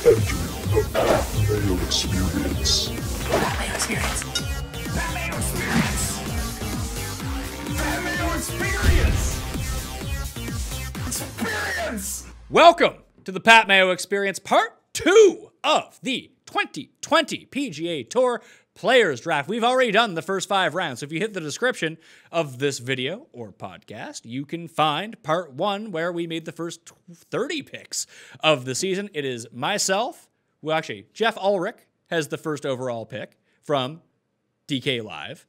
the Pat Mayo Experience. Pat Mayo Experience. Pat Mayo Experience. Pat Mayo Experience. Experience. Welcome to the Pat Mayo Experience, part 2 of the 2020 PGA Tour Players Draft. We've already done the first 5 rounds, so if you hit the description of this video or podcast, you can find part 1 where we made the first 30 picks of the season. It is myself, well actually, Jeff Ulrich has the first overall pick from DK Live.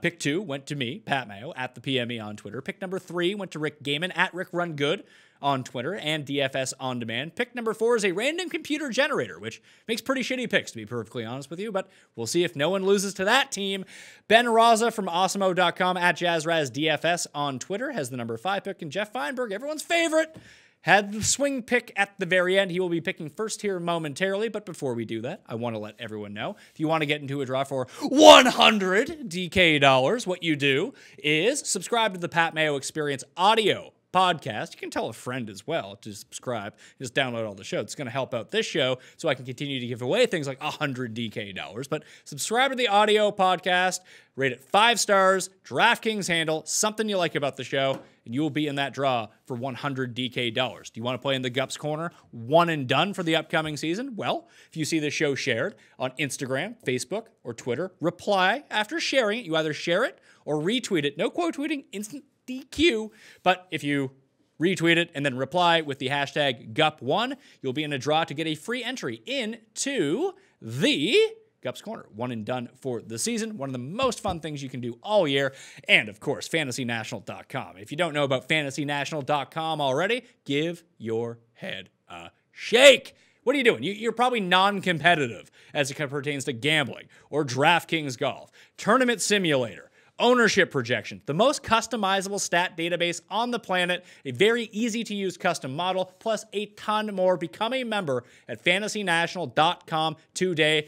Pick 2 went to me, Pat Mayo, at the PME on Twitter. Pick number 3 went to Rick Gehman, at Rick Run Good on Twitter and DFS On Demand. Pick number 4 is a random computer generator, which makes pretty shitty picks, to be perfectly honest with you, but we'll see if no one loses to that team. Ben Rasa from Awesemo.com, at JazzRazDFS on Twitter, has the number 5 pick, and Geoff Fienberg, everyone's favorite, had the swing pick at the very end. He will be picking first here momentarily, but before we do that, I want to let everyone know, if you want to get into a draw for $100 DK dollars, what you do is subscribe to the Pat Mayo Experience audio podcast. You can tell a friend as well to subscribe. Just download all the shows. It's going to help out this show so I can continue to give away things like $100 DK dollars. But subscribe to the audio podcast, rate it 5 stars, DraftKings handle, something you like about the show, and you will be in that draw for $100 DK dollars. Do you want to play in the Gups Corner, one and done for the upcoming season? Well, if you see the show shared on Instagram, Facebook, or Twitter, reply after sharing it. You either share it or retweet it. No quote tweeting, instant DQ, but if you retweet it and then reply with the hashtag GUP1, you'll be in a draw to get a free entry into the Gups Corner. One and done for the season. One of the most fun things you can do all year. And of course, FantasyNational.com. If you don't know about FantasyNational.com already, give your head a shake. What are you doing? You're probably non-competitive as it pertains to gambling or DraftKings Golf, Tournament Simulator, ownership projection, the most customizable stat database on the planet, a very easy-to-use custom model, plus a ton more. Become a member at FantasyNational.com today,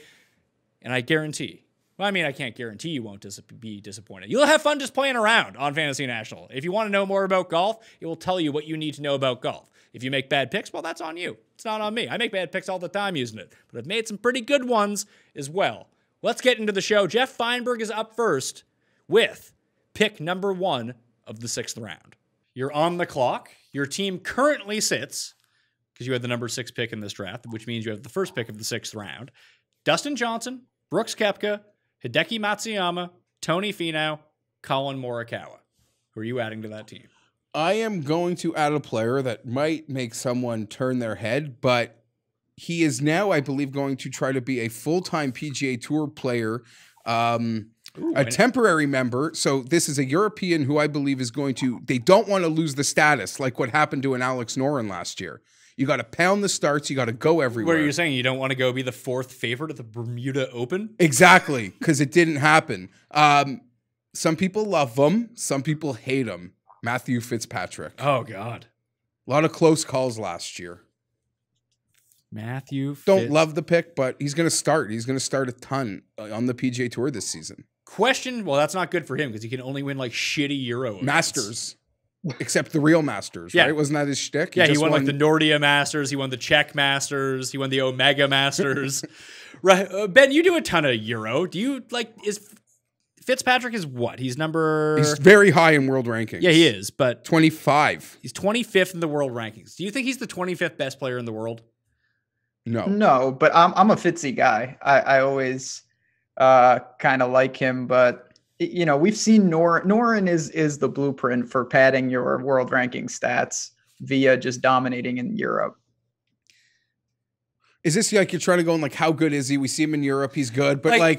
and I guarantee, well, I mean, I can't guarantee you won't be disappointed. You'll have fun just playing around on Fantasy National. If you want to know more about golf, it will tell you what you need to know about golf. If you make bad picks, well, that's on you. It's not on me. I make bad picks all the time using it, but I've made some pretty good ones as well. Let's get into the show. Geoff Fienberg is up first with pick number 1 of the 6th round. You're on the clock. Your team currently sits, because you had the number 6 pick in this draft, which means you have the first pick of the 6th round, Dustin Johnson, Brooks Koepka, Hideki Matsuyama, Tony Finau, Colin Morikawa. Who are you adding to that team? I am going to add a player that might make someone turn their head, but he is now, I believe, going to try to be a full-time PGA Tour player, a temporary member. So this is a European who I believe is going to, they don't want to lose the status like what happened to an Alex Noren last year. You got to pound the starts. You got to go everywhere. What are you saying? You don't want to go be the 4th favorite at the Bermuda Open? Exactly, because it didn't happen. Some people love him. Some people hate him. Matthew Fitzpatrick. Oh, God. A lot of close calls last year. Matthew Fitz. Don't love the pick, but he's going to start. He's going to start a ton on the PGA Tour this season. Question, well, that's not good for him because he can only win like shitty Euro events. Masters. Except the real Masters, yeah. Right? Wasn't that his shtick? He won like the Nordia Masters. He won the Czech Masters. He won the Omega Masters. Right. Ben, you do a ton of Euro. Do you like, is Fitzpatrick is what? He's very high in world rankings. Yeah, he is, but 25. He's 25th in the world rankings. Do you think he's the 25th best player in the world? No, but I'm a Fitzy guy. I always kind of like him, but you know, we've seen Noren is the blueprint for padding your world ranking stats via just dominating in Europe. Is this like you're trying to go on like how good is he? We see him in Europe, he's good, but I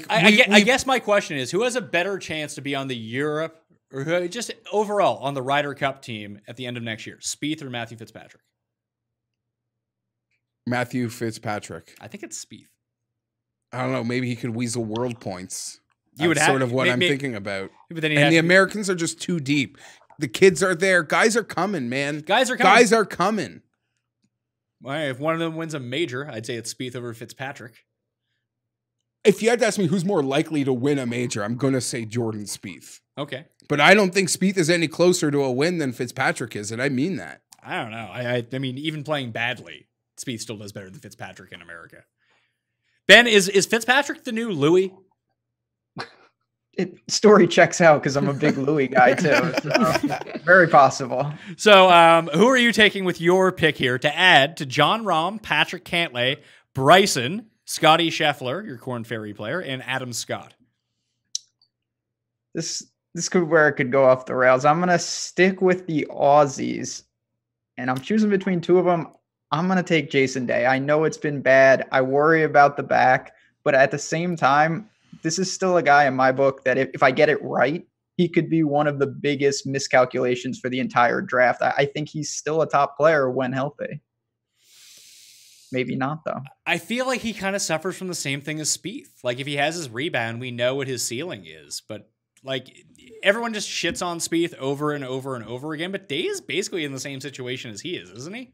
guess my question is, who has a better chance to be on the Europe or who, just overall on the Ryder Cup team at the end of next year, Spieth or Matthew Fitzpatrick? Matthew Fitzpatrick. I think it's Spieth. I don't know. Maybe he could weasel world points. You would sort of what I'm thinking about. But then and the Americans are just too deep. The kids are there. Guys are coming, man. Guys are coming. Well, if one of them wins a major, I'd say it's Spieth over Fitzpatrick. If you had to ask me who's more likely to win a major, I'm going to say Jordan Spieth. Okay. But I don't think Spieth is any closer to a win than Fitzpatrick is, and I mean that. I don't know. I mean, even playing badly, Spieth still does better than Fitzpatrick in America. Ben, is Fitzpatrick the new Louis? Story checks out because I'm a big Louis guy too. So very possible. So who are you taking with your pick here to add to John Rahm, Patrick Cantlay, Bryson, Scotty Scheffler, your Korn Ferry player, and Adam Scott? This could where it could go off the rails. I'm going to stick with the Aussies, and I'm choosing between two of them. I'm going to take Jason Day. I know it's been bad. I worry about the back, but at the same time, this is still a guy in my book that if I get it right, he could be one of the biggest miscalculations for the entire draft. I think he's still a top player when healthy. Maybe not, though. I feel like he kind of suffers from the same thing as Spieth. Like, if he has his rebound, we know what his ceiling is. But, like, everyone just shits on Spieth over and over and over again. But Day is basically in the same situation as he is, isn't he?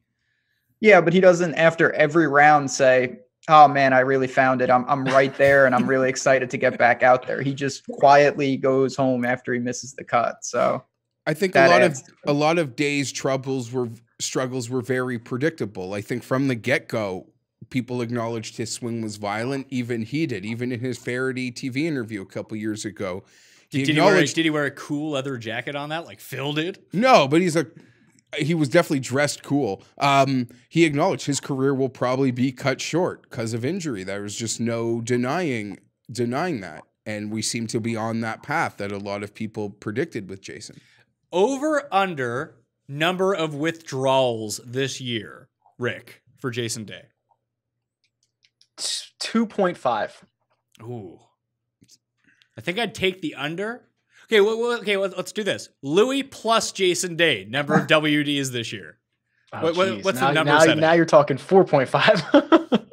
Yeah, but he doesn't, after every round, say, oh, man, I really found it. I'm right there, and I'm really excited to get back out there. He just quietly goes home after he misses the cut. So I think a lot of Day's struggles were very predictable. I think from the get-go, people acknowledged his swing was violent. Even he did. Even in his Faraday TV interview a couple years ago, did he wear a cool leather jacket on that, like Phil did? No, but he was definitely dressed cool. He acknowledged his career will probably be cut short because of injury. There was just no denying that. And we seem to be on that path that a lot of people predicted with Jason. Over under number of withdrawals this year, Rick, for Jason Day? 2.5. Ooh. I think I'd take the under. Okay, let's do this. Louis plus Jason Day, number of WDs this year. Oh, what's the number? Now you're talking 4.5.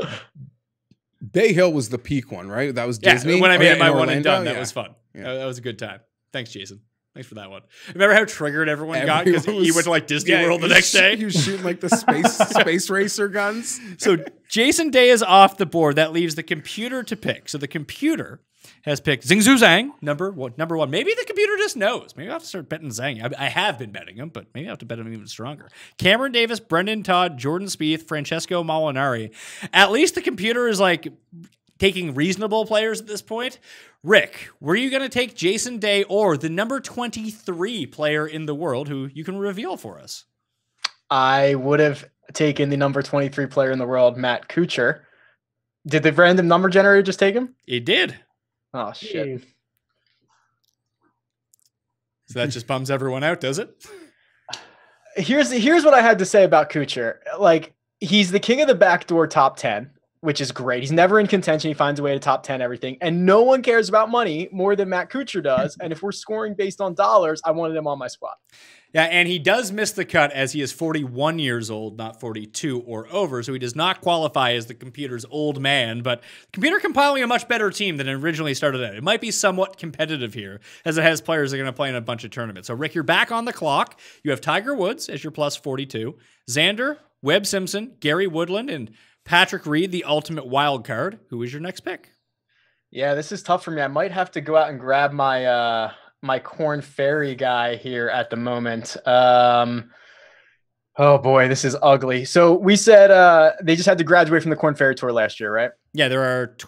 Bay Hill was the peak one, right? That was Disney. When I made my one and done, that was fun. Yeah. That was a good time. Thanks, Jason. Thanks for that one. Remember how triggered everyone got because he went to like Disney World the next day? He was shooting like the space racer guns. So Jason Day is off the board. That leaves the computer to pick. So the computer has picked Zhang Zhang, number one. Maybe the computer just knows. Maybe I'll have to start betting Zhang. I have been betting him, but maybe I'll have to bet him even stronger. Cameron Davis, Brendan Todd, Jordan Spieth, Francesco Molinari. At least the computer is like taking reasonable players at this point. Rick, were you going to take Jason Day or the number 23 player in the world who you can reveal for us? I would have taken the number 23 player in the world, Matt Kuchar. Did the random number generator just take him? It did. Oh, shit. So that just bums everyone out, does it? Here's what I had to say about Kuchar. Like, he's the king of the backdoor top 10, which is great. He's never in contention. He finds a way to top 10 everything. And no one cares about money more than Matt Kuchar does. And if we're scoring based on dollars, I wanted him on my squad. Yeah, and he does miss the cut as he is 41 years old, not 42 or over, so he does not qualify as the computer's old man, but the computer compiling a much better team than it originally started out. It might be somewhat competitive here, as it has players that are going to play in a bunch of tournaments. So, Rick, you're back on the clock. You have Tiger Woods as your plus 42, Xander, Webb Simpson, Gary Woodland, and Patrick Reed, the ultimate wild card. Who is your next pick? Yeah, this is tough for me. I might have to go out and grab my my Korn Ferry guy here at the moment. Oh boy, this is ugly. So we said they just had to graduate from the Korn Ferry Tour last year, right? Yeah, there are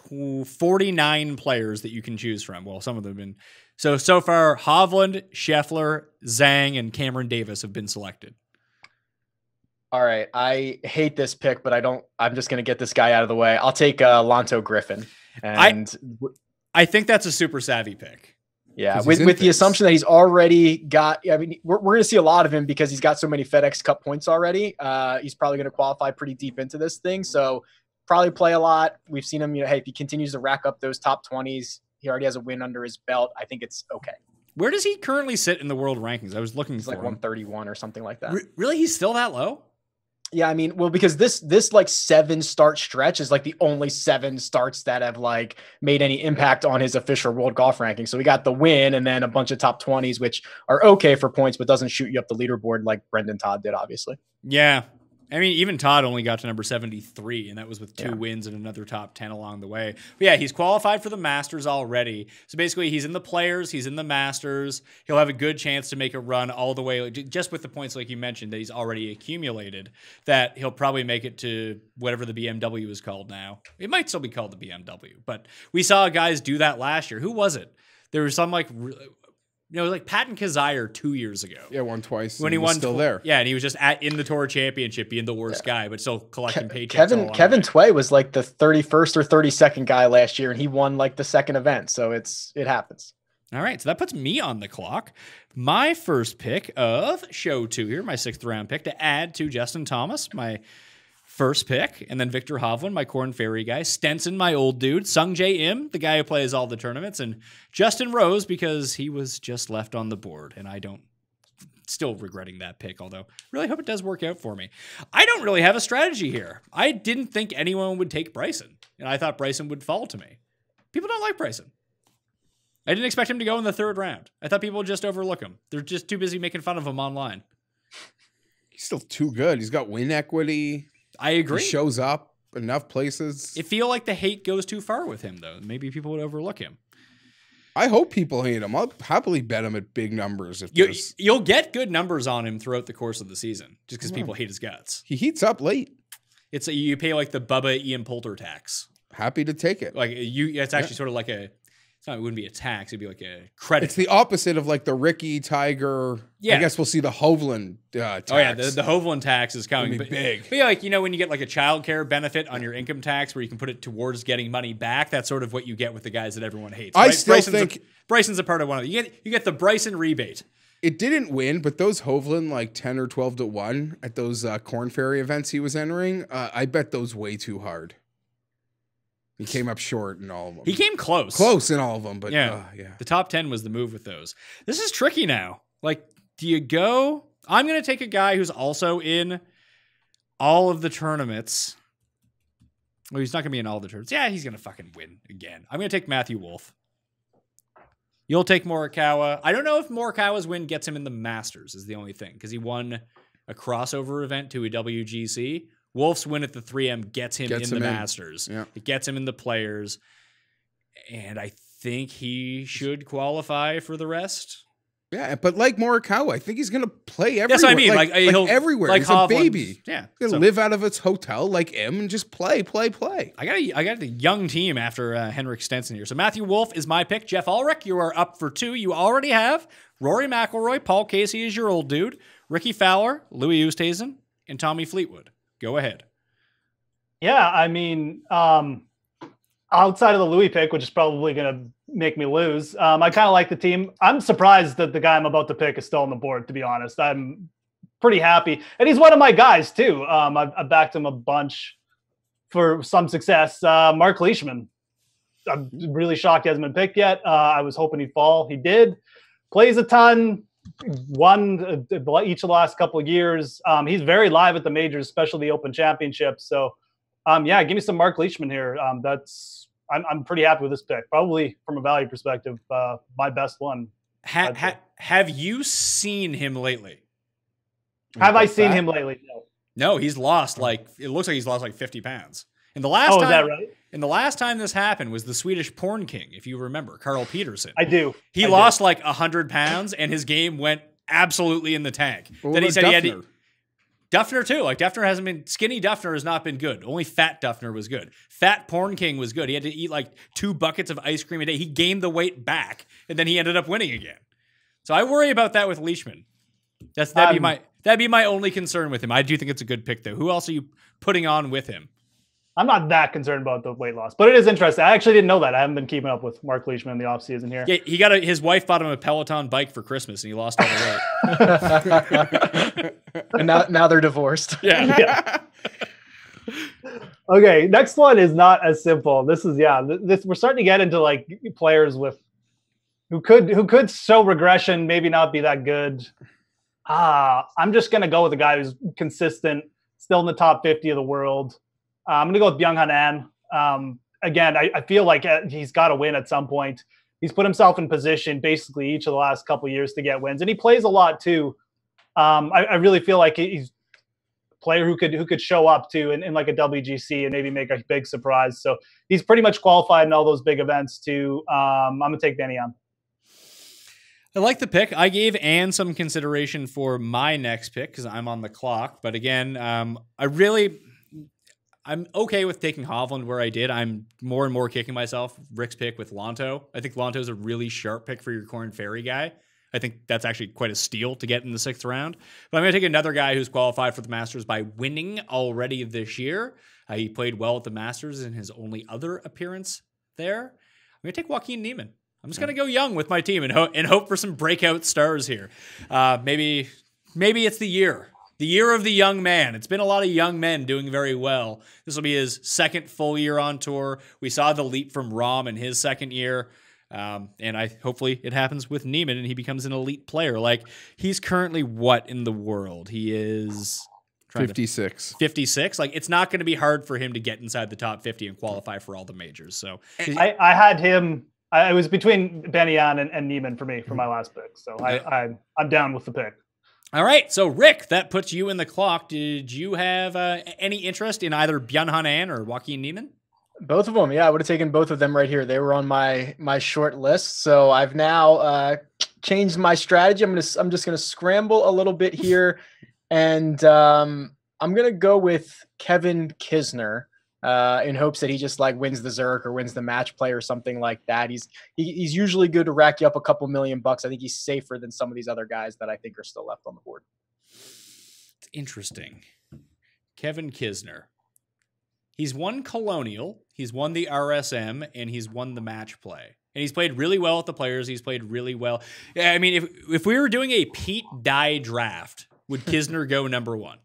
49 players that you can choose from. Well, some of them have been. So far, Hovland, Scheffler, Zhang, and Cameron Davis have been selected. All right. I hate this pick, but I'm just going to get this guy out of the way. I'll take Lanto Griffin. And I think that's a super savvy pick. Yeah, with the assumption that he's already got, I mean, we're going to see a lot of him because he's got so many FedEx Cup points already. He's probably going to qualify pretty deep into this thing. So probably play a lot. We've seen him, hey, if he continues to rack up those top 20s, he already has a win under his belt. I think it's okay. Where does he currently sit in the world rankings? I was looking for like him. 131 or something like that. Really? He's still that low? Yeah, I mean, well, because this like 7 start stretch is like the only 7 starts that have like made any impact on his official world golf ranking. So we got the win and then a bunch of top 20s, which are okay for points, but doesn't shoot you up the leaderboard like Brendan Todd did, obviously. Yeah. I mean, even Todd only got to number 73, and that was with 2 wins and another top 10 along the way. But yeah, he's qualified for the Masters already. So basically, he's in the Players, he's in the Masters. He'll have a good chance to make a run all the way, just with the points like you mentioned that he's already accumulated, that he'll probably make it to whatever the BMW is called now. It might still be called the BMW, but we saw guys do that last year. Who was it? There was some like Patton Kizzire 2 years ago. Yeah, won twice. When he won, still there. Yeah, and he was just in the Tour Championship, being the worst guy, but still collecting paychecks. Kevin Tway was like the 31st or 32nd guy last year, and he won like the second event. So it happens. All right, so that puts me on the clock. My first pick of show 2 here, my 6th round pick to add to Justin Thomas, my first pick, and then Victor Hovland, my Corn Ferry guy, Stenson, my old dude, Sung Jae Im, the guy who plays all the tournaments, and Justin Rose because he was just left on the board, and I don't, still regretting that pick, although really hope it does work out for me. I don't really have a strategy here. I didn't think anyone would take Bryson, and I thought Bryson would fall to me. People don't like Bryson. I didn't expect him to go in the 3rd round. I thought people would just overlook him. They're just too busy making fun of him online. He's still too good. He's got win equity. I agree. He shows up enough places. It feel like the hate goes too far with him, though. Maybe people would overlook him. I hope people hate him. I'll happily bet him at big numbers. You'll get good numbers on him throughout the course of the season, just because people hate his guts. He heats up late. You pay like the Bubba Ian Poulter tax. Happy to take it. It's actually sort of like it wouldn't be a tax. It'd be like a credit. It's the opposite of like the Ricky Tiger. Yeah. I guess we'll see the Hovland tax. Oh yeah, the Hovland tax is coming. It'll be big. But yeah, when you get like a child care benefit on your income tax where you can put it towards getting money back, that's sort of what you get with the guys that everyone hates. I still think Bryson's a part of one of them. You get the Bryson rebate. It didn't win, but those Hovland like 10 or 12 to 1 at those Corn Ferry events he was entering, I bet those way too hard. He came up short in all of them. He came close. Close in all of them, but yeah. The top 10 was the move with those. This is tricky now. Like, do you go? I'm going to take a guy who's also in all of the tournaments. Well, he's not going to be in all the tournaments. Yeah, he's going to fucking win again. I'm going to take Matthew Wolff. You'll take Morikawa. I don't know if Morikawa's win gets him in the Masters is the only thing, because he won a crossover event to a WGC. Wolff's win at the 3M gets him in the Masters. Yeah. It gets him in the Players. And I think he should qualify for the rest. Yeah, but like Morikawa, I think he's going to play everywhere. That's what I mean. Like he'll, everywhere. Like he's a baby. Yeah. He's going to live out of its hotel like him and just play. I got the young team after Henrik Stenson here. So Matthew Wolff is my pick. Jeff Ulrich, you are up for 2. You already have Rory McIlroy. Paul Casey is your old dude. Ricky Fowler, Louis Oosthuizen, and Tommy Fleetwood. Go ahead. Yeah, I mean, outside of the Louis pick, which is probably going to make me lose, I kind of like the team. I'm surprised that the guy I'm about to pick is still on the board, to be honest. I'm pretty happy. And he's one of my guys, too. I backed him a bunch for some success. Mark Leishman. I'm really shocked he hasn't been picked yet. I was hoping he'd fall. He did. Plays a ton. Won each of the last couple of years. He's very live at the majors, especially the Open Championship. So, yeah, give me some Mark Leishman here. I'm pretty happy with this pick. Probably from a value perspective, my best one. Have you seen him lately? Have I seen him lately? No, he's lost it looks like he's lost like 50 pounds. And the last time, is that right? And the last time this happened was the Swedish porn king, if you remember, Carl Peterson. I do. He lost like 100 pounds, and his game went absolutely in the tank. Well, then he said Duffner? he had to, Duffner too. Like Duffner hasn't been skinny. Duffner has not been good. Only fat Duffner was good. Fat porn king was good. He had to eat like 2 buckets of ice cream a day. He gained the weight back, and then he ended up winning again. So I worry about that with Leishman. That'd be my only concern with him. I do think it's a good pick though. Who else are you putting on with him? I'm not that concerned about the weight loss, but it is interesting. I actually didn't know that. I haven't been keeping up with Mark Leishman in the offseason here. Yeah, his wife bought him a Peloton bike for Christmas, and he lost all the weight. And now they're divorced. Yeah. Okay, next one is not as simple. This is we're starting to get into like players who could show regression, maybe not be that good. I'm just gonna go with a guy who's consistent, still in the top 50 of the world. I'm going to go with Byung-Hun An. Again, I feel like he's got to win at some point. He's put himself in position basically each of the last couple of years to get wins. And he plays a lot too. I really feel like he's player who could show up to in like a WGC and maybe make a big surprise. So he's pretty much qualified in all those big events too. I'm going to take Benny on. I like the pick. I gave Ann some consideration for my next pick because I'm on the clock. But again, I'm okay with taking Hovland where I did. I'm more and more kicking myself. Rick's pick with Lonto. I think Lonto is a really sharp pick for your Corn Ferry guy. I think that's actually quite a steal to get in the 6th round. But I'm going to take another guy who's qualified for the Masters by winning already this year. He played well at the Masters in his only other appearance there. I'm going to take Joaquin Niemann. I'm just going to go young with my team and hope for some breakout stars here. Maybe it's the year of the young man. It's been a lot of young men doing very well. This will be his 2nd full year on tour. We saw the leap from Rahm in his 2nd year. And hopefully it happens with Niemann and he becomes an elite player. Like, he's currently what in the world? He is 56. 56. Like, it's not going to be hard for him to get inside the top 50 and qualify for all the majors. So I had him. It was between Benny and Niemann for me for my last pick. So I'm down with the pick. All right. So Rick, that puts you in the clock. Did you have any interest in either Byung-Hun An or Joaquin Niemann? Both of them, yeah. I would have taken both of them right here. They were on my short list, so I've now changed my strategy. I'm just gonna scramble a little bit here, and I'm gonna go with Kevin Kisner in hopes that he just like wins the Zurich or wins the match play or something like that. He's usually good to rack you up a couple $1 million. I think he's safer than some of these other guys that I think are still left on the board. It's interesting. Kevin Kisner. He's won Colonial, he's won the RSM, and he's won the match play. And he's played really well at the Players. He's played really well. Yeah, I mean, if we were doing a Pete Dye draft, would Kisner go number 1?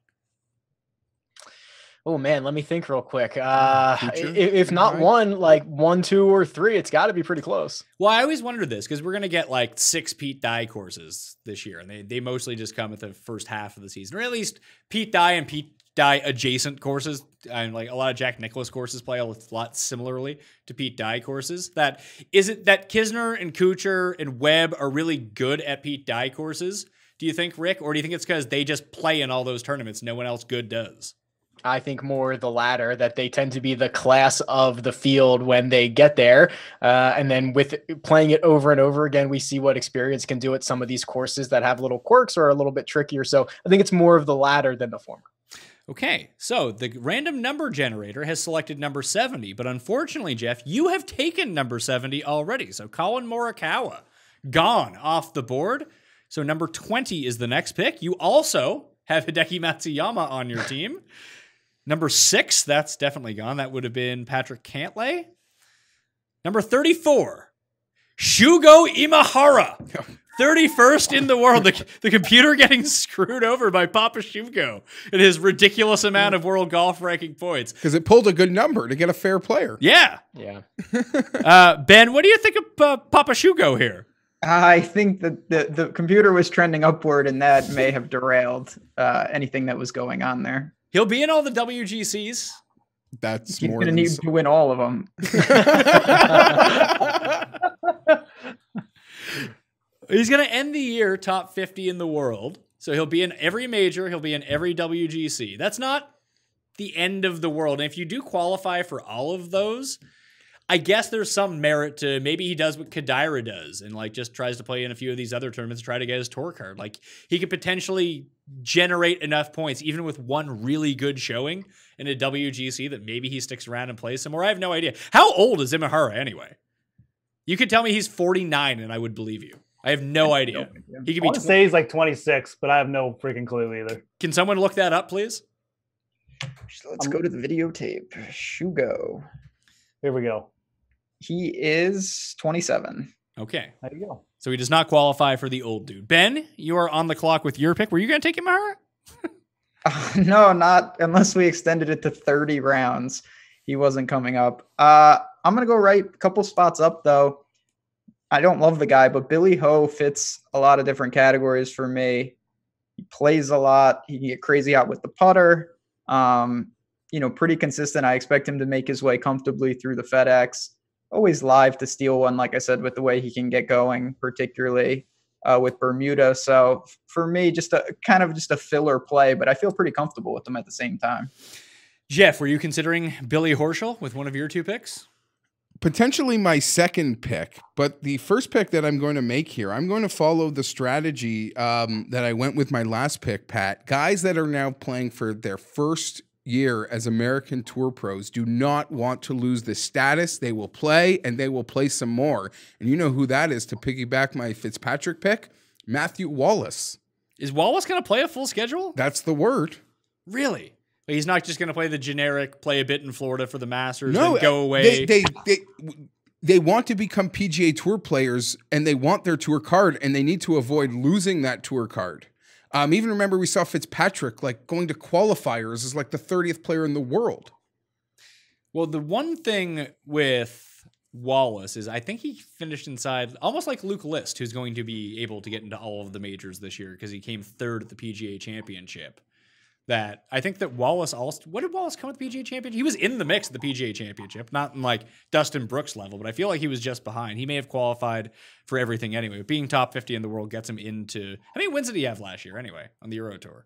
Oh, man, let me think real quick. If not 1, like 1, 2, or 3, it's got to be pretty close. Well, I always wondered this because we're going to get like 6 Pete Dye courses this year, and they mostly just come at the first half of the season, or at least Pete Dye and Pete Dye adjacent courses. And like a lot of Jack Nicklaus courses play a lot similarly to Pete Dye courses. That is it that Kisner and Kuchar and Webb are really good at Pete Dye courses. Do you think, Rick, or do you think it's because they just play in all those tournaments no one else good does? I think more the latter, that they tend to be the class of the field when they get there. And then with playing it over and over again, we see what experience can do at some of these courses that have little quirks or are a little bit trickier. So I think it's more of the latter than the former. Okay, so the random number generator has selected number 70, but unfortunately, Geoff, you have taken number 70 already. So Colin Morikawa, gone off the board. So number 20 is the next pick. You also have Hideki Matsuyama on your team. Number 6, that's definitely gone. That would have been Patrick Cantlay. Number 34, Shugo Imahara. 31st in the world. The computer getting screwed over by Papa Shugo and his ridiculous amount of world golf ranking points. Because it pulled a good number to get a fair player. Yeah. Yeah. Ben, what do you think of Papa Shugo here? I think that the computer was trending upward, and that may have derailed anything that was going on there. He'll be in all the WGCs. That's He's more going to need to win all of them. He's going to end the year top 50 in the world. So he'll be in every major. He'll be in every WGC. That's not the end of the world. And if you do qualify for all of those, I guess there's some merit to maybe he does what Kadira does and like just tries to play in a few of these other tournaments, try to get his tour card. Like he could potentially generate enough points, even with one really good showing in a WGC, that maybe he sticks around and plays some more. I have no idea. How old is Imahara anyway? You could tell me he's 49 and I would believe you. I have no idea. He could be. I want to say he's like 26, but I have no freaking clue either. Can someone look that up, please? Let's go to the videotape. Shugo. Here we go. He is 27. Okay. There you go. So he does not qualify for the old dude. Ben, you are on the clock with your pick. Were you going to take Imahara? No, not unless we extended it to 30 rounds. He wasn't coming up. I'm going to go right a couple spots up, though. I don't love the guy, but Billy Ho fits a lot of different categories for me. He plays a lot. He can get crazy out with the putter. Pretty consistent. I expect him to make his way comfortably through the FedEx. Always live to steal one, like I said, with the way he can get going, particularly. with Bermuda. So for me, just a kind of just a filler play, but I feel pretty comfortable with them at the same time. Jeff, were you considering Billy Horschel with one of your two picks? Potentially my second pick, but the first pick that I'm going to make here, I'm going to follow the strategy that I went with my last pick, Pat. Guys that are now playing for their first year as American Tour pros do not want to lose the status. They will play, and they will play some more. And you know who that is, to piggyback my Fitzpatrick pick? Matthew Wallace. Is Wallace going to play a full schedule? That's the word. Really? He's not just going to play the generic, play a bit in Florida for the Masters, and go away. They want to become PGA Tour players, and they want their tour card, and they need to avoid losing that tour card. Even remember we saw Fitzpatrick like going to qualifiers as like the 30th player in the world. Well, the one thing with Wallace is I think he finished inside, almost like Luke List, who's going to be able to get into all of the majors this year because he came third at the PGA Championship. That I think that Wallace also, what did Wallace come with the PGA Championship? He was in the mix at the PGA Championship, not in like Dustin Brooks level, but I feel like he was just behind. He may have qualified for everything anyway. Being top 50 in the world gets him into, how many wins did he have last year anyway on the Euro Tour?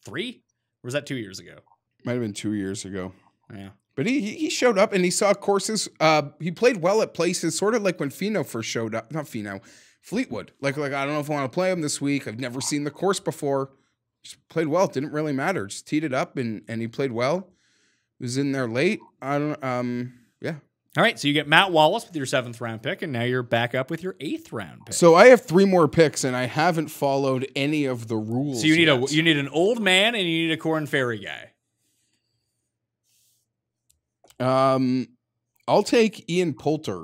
3? Or was that 2 years ago? Might have been 2 years ago. Yeah. But he showed up and he saw courses. He played well at places, sort of like when Finau first showed up. Not Finau, Fleetwood. Like I don't know if I want to play him this week. I've never seen the course before. Just played well. It didn't really matter. Just teed it up and he played well. He was in there late. Yeah. All right, so you get Matt Wallace with your 7th round pick, and now you're back up with your 8th round pick. So I have 3 more picks, and I haven't followed any of the rules. So you need an old man and you need a Corn Ferry guy. I'll take Ian Poulter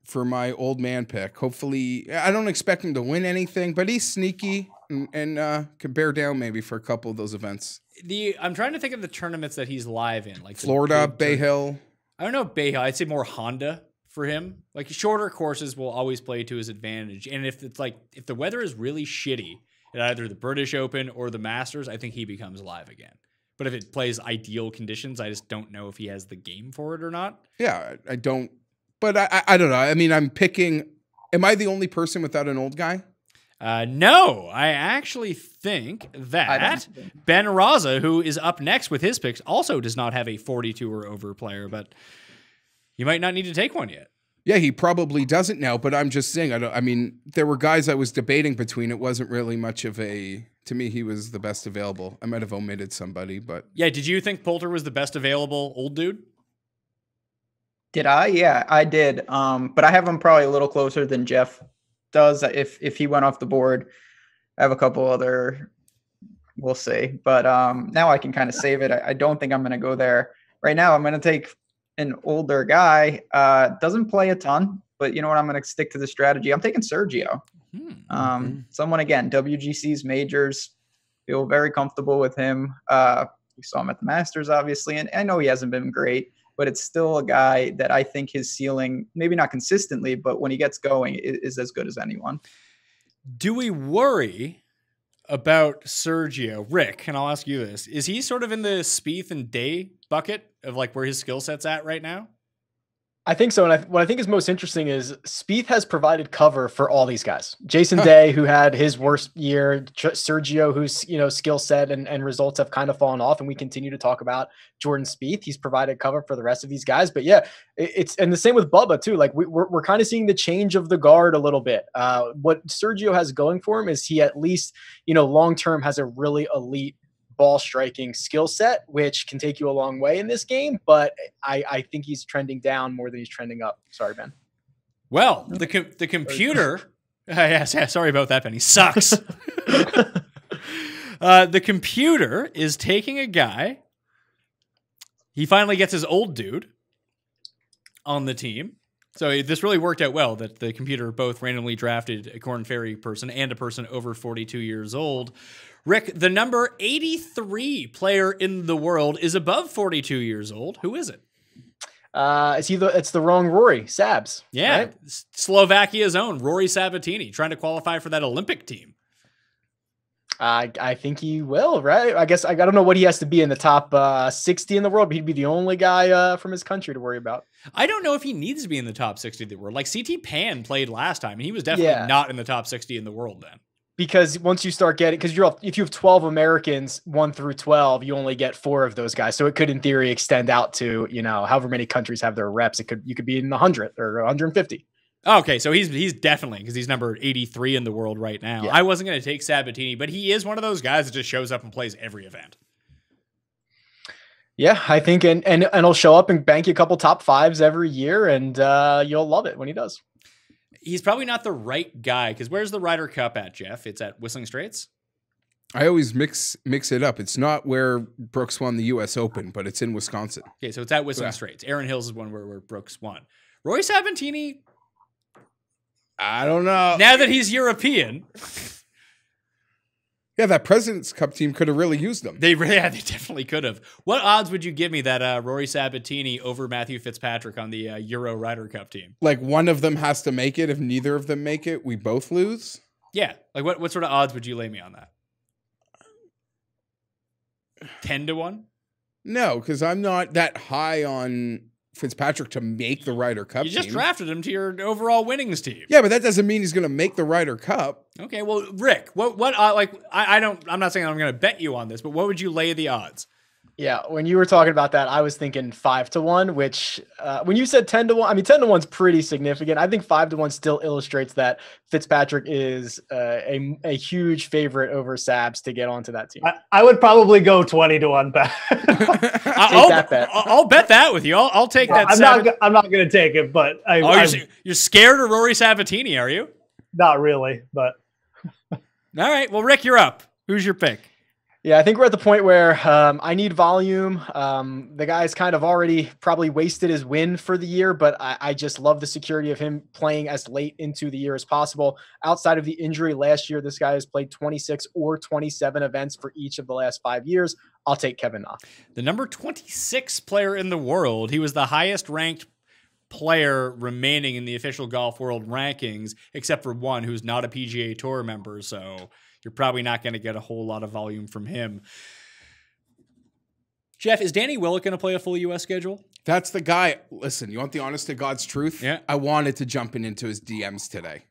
for my old man pick. Hopefully, I don't expect him to win anything, but he's sneaky and can bear down maybe for a couple of those events. I'm trying to think of the tournaments that he's live in, like Florida, Bay Hill. I don't know Bay Hill. I'd say more Honda for him. Like shorter courses will always play to his advantage. And if the weather is really shitty at either the British Open or the Masters, I think he becomes live again. But if it plays ideal conditions, I just don't know if he has the game for it or not. Yeah, I don't. But I don't know. I mean, I'm picking. Am I the only person without an old guy? No, I actually think that Ben Rasa, who is up next with his picks, also does not have a 42 or over player, but you might not need to take one yet. Yeah, he probably doesn't now, but I'm just saying, I mean, there were guys I was debating between. It wasn't really much of a, to me, he was the best available. I might have omitted somebody, but. Yeah, did you think Poulter was the best available old dude? Did I? Yeah, I did. But I have him probably a little closer than Jeff does. If he went off the board, I have a couple other, we'll see. But now I can kind of save it. I don't think I'm going to go there right now. I'm going to take an older guy. Doesn't play a ton, but you know what? I'm going to stick to the strategy. I'm taking Sergio. Someone, again, WGC's majors. Feel very comfortable with him. We saw him at the Masters, obviously, and I know he hasn't been great, but it's still a guy that I think his ceiling, maybe not consistently, but when he gets going, is as good as anyone. Do we worry about Sergio? Rick, and I'll ask you this. Is he sort of in the Spieth and Day bucket of like where his skill set's at right now? I think so. And what I think is most interesting is Spieth has provided cover for all these guys. Jason Day, who had his worst year, Sergio, whose skill set and results have kind of fallen off. And we continue to talk about Jordan Spieth. He's provided cover for the rest of these guys. But yeah, and the same with Bubba too. Like we're kind of seeing the change of the guard a little bit. What Sergio has going for him is he at least, long term has a really elite ball striking skill set, which can take you a long way in this game. But I think he's trending down more than he's trending up. Sorry, Ben. Well, the computer. Sorry about that, Ben. He sucks. The computer is taking a guy. He finally gets his old dude on the team. So this really worked out well that the computer both randomly drafted a Corn Ferry person and a person over 42 years old. Rick, the number 83 player in the world is above 42 years old. Who is it? It's the wrong Rory, Sabs. Yeah, right? Slovakia's own Rory Sabatini, trying to qualify for that Olympic team. I think he will, right? I guess I don't know what he has to be in the top 60 in the world, but he'd be the only guy from his country to worry about. I don't know if he needs to be in the top 60 of the world. Like CT Pan played last time, and he was definitely not in the top 60 in the world then. Because once you start getting, if you have 12 Americans, 1 through 12, you only get 4 of those guys. So it could, in theory, extend out to, however many countries have their reps. You could be in 100 or 150. Okay, so he's definitely, because he's number 83 in the world right now. Yeah. I wasn't going to take Sabatini, but he is one of those guys that just shows up and plays every event. Yeah, I think, and he'll show up and bank you a couple top 5s every year, and you'll love it when he does. He's probably not the right guy, because where's the Ryder Cup at, Geoff? It's at Whistling Straits? I always mix it up. It's not where Brooks won the U.S. Open, but it's in Wisconsin. Okay, so it's at Whistling Straits. Aaron Hills is one where Brooks won. Roy Sabatini... I don't know. Now that he's European. Yeah, that President's Cup team could have really used them. They definitely could have. What odds would you give me that Rory Sabatini over Matthew Fitzpatrick on the Euro Ryder Cup team? Like one of them has to make it. If neither of them make it, we both lose? Yeah. Like what sort of odds would you lay me on that? 10-1? No, because I'm not that high on Fitzpatrick to make the Ryder Cup team. You just drafted him to your overall winnings team. Yeah, but that doesn't mean he's going to make the Ryder Cup. Okay, well, Rick, I'm not saying I'm going to bet you on this, but what would you lay the odds? Yeah, when you were talking about that, I was thinking 5-1, which when you said 10-1, I mean 10-1's pretty significant. I think 5-1 still illustrates that Fitzpatrick is a huge favorite over Sabs to get onto that team. I would probably go 20-1 bet. I'll bet that with you. I'll take that. I'm not going to take it, but you're scared of Rory Sabatini, are you? Not really, but all right. Well, Rick, you're up. Who's your pick? Yeah, I think we're at the point where I need volume. The guy's kind of already probably wasted his win for the year, but I just love the security of him playing as late into the year as possible. Outside of the injury last year, this guy has played 26 or 27 events for each of the last 5 years. I'll take Kevin Na. The number 26 player in the world. He was the highest ranked player remaining in the official golf world rankings, except for one who's not a PGA Tour member, so you're probably not going to get a whole lot of volume from him. Geoff, is Danny Willett going to play a full U.S. schedule? That's the guy. Listen, you want the honest to God's truth? Yeah. I wanted to jump into his DMs today.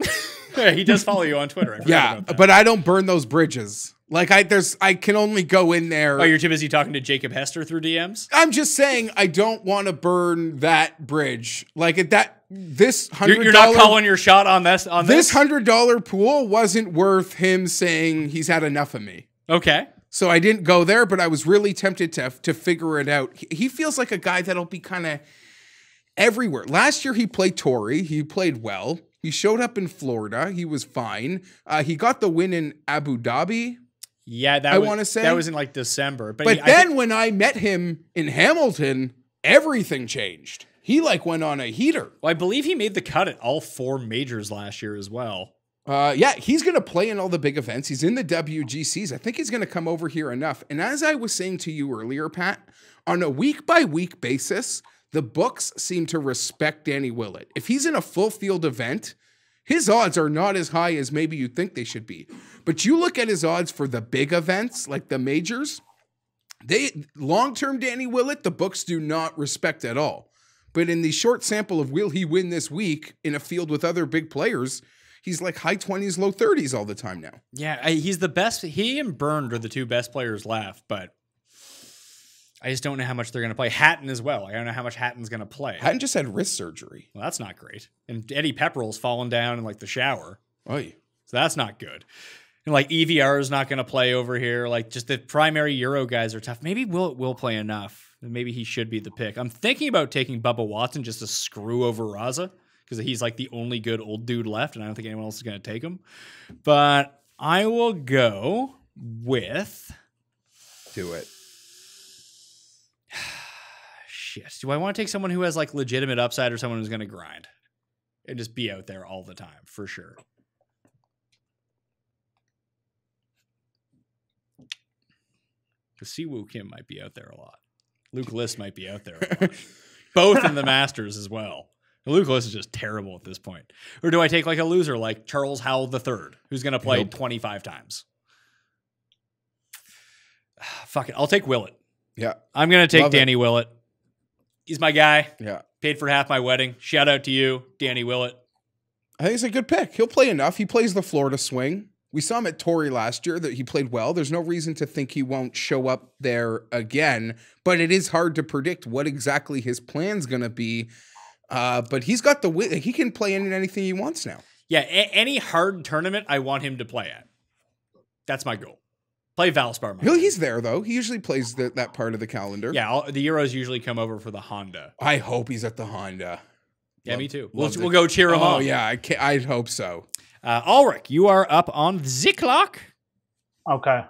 Yeah, he does follow you on Twitter. Yeah, but I don't burn those bridges. Like I can only go in there. Oh, you're too busy talking to Jacob Hester through DMs? I'm just saying I don't want to burn that bridge. Like this $100. You're not calling your shot on this. This $100 pool wasn't worth him saying he's had enough of me. Okay. So I didn't go there, but I was really tempted to figure it out. He feels like a guy that'll be kind of everywhere. Last year he played Torrey. He played well. He showed up in Florida. He was fine. He got the win in Abu Dhabi. Yeah, that was in like December. But then when I met him in Hamilton, everything changed. He went on a heater. Well, I believe he made the cut at all 4 majors last year as well. Yeah, he's going to play in all the big events. He's in the WGCs. I think he's going to come over here enough. And as I was saying to you earlier, Pat, on a week-by-week basis, the books seem to respect Danny Willett. If he's in a full field event, his odds are not as high as maybe you think they should be. But you look at his odds for the big events, like the majors, long-term Danny Willett, the books do not respect at all. But in the short sample of will he win this week in a field with other big players, he's like high 20s, low 30s all the time now. Yeah, he's the best. He and Byrne are the 2 best players left, but I just don't know how much they're going to play. Hatton as well. I don't know how much Hatton's going to play. Hatton just had wrist surgery. Well, that's not great. And Eddie Pepperell's fallen down in the shower. Oy. So that's not good. And EVR is not going to play over here. Just the primary Euro guys are tough. Maybe Willett will play enough. Maybe he should be the pick. I'm thinking about taking Bubba Watson just to screw over Raza because he's the only good old dude left, and I don't think anyone else is going to take him. But I will go with... Do it. Shit. Do I want to take someone who has legitimate upside or someone who's going to grind and just be out there all the time for sure? Because Siwoo Kim might be out there a lot. Luke List might be out there a lot. Both in the Masters as well. Luke List is just terrible at this point. Or do I take a loser like Charles Howell III, who's going to play 25 times? Fuck it. I'll take Willett. Yeah. I'm going to take Love Danny Willett. He's my guy. Yeah. Paid for half my wedding. Shout out to you, Danny Willett. I think it's a good pick. He'll play enough. He plays the Florida swing. We saw him at Torrey last year that he played well. There's no reason to think he won't show up there again, but it is hard to predict what exactly his plan's going to be. But he's got the win. He can play in anything he wants now. Yeah, any hard tournament I want him to play at. That's my goal. Play Valspar. He's there, though. He usually plays that part of the calendar. Yeah, the Euros usually come over for the Honda. I hope he's at the Honda. Yeah, me too. We'll go cheer him on. Oh, yeah, I hope so. Ulrich, you are up on the clock. Okay.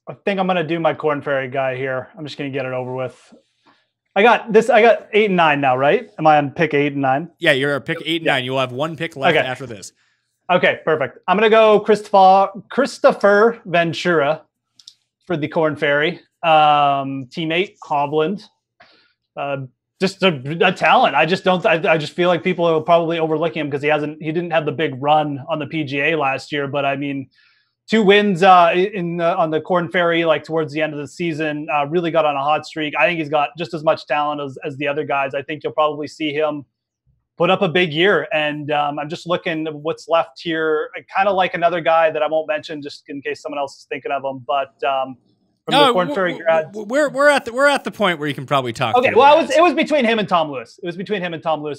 I think I'm going to do my Corn Ferry guy here. I'm just going to get it over with. I got 8 and 9 now, right? Am I on pick 8 and 9? Yeah, you're at pick 8 and 9. You'll have one pick left after this. Okay, perfect. I'm going to go Christopher Ventura for the Corn Ferry. Teammate, Hovland. Just a talent. I just feel like people are probably overlooking him because he didn't have the big run on the PGA last year. But I mean, 2 wins on the Corn Ferry, like towards the end of the season, really got on a hot streak. I think he's got just as much talent as the other guys. I think you'll probably see him put up a big year. And I'm just looking at what's left here. I kind of like another guy that I won't mention just in case someone else is thinking of him. But the Corn Ferry grads, we're at the point where you can probably talk. Okay, well, it was between him and Tom Lewis.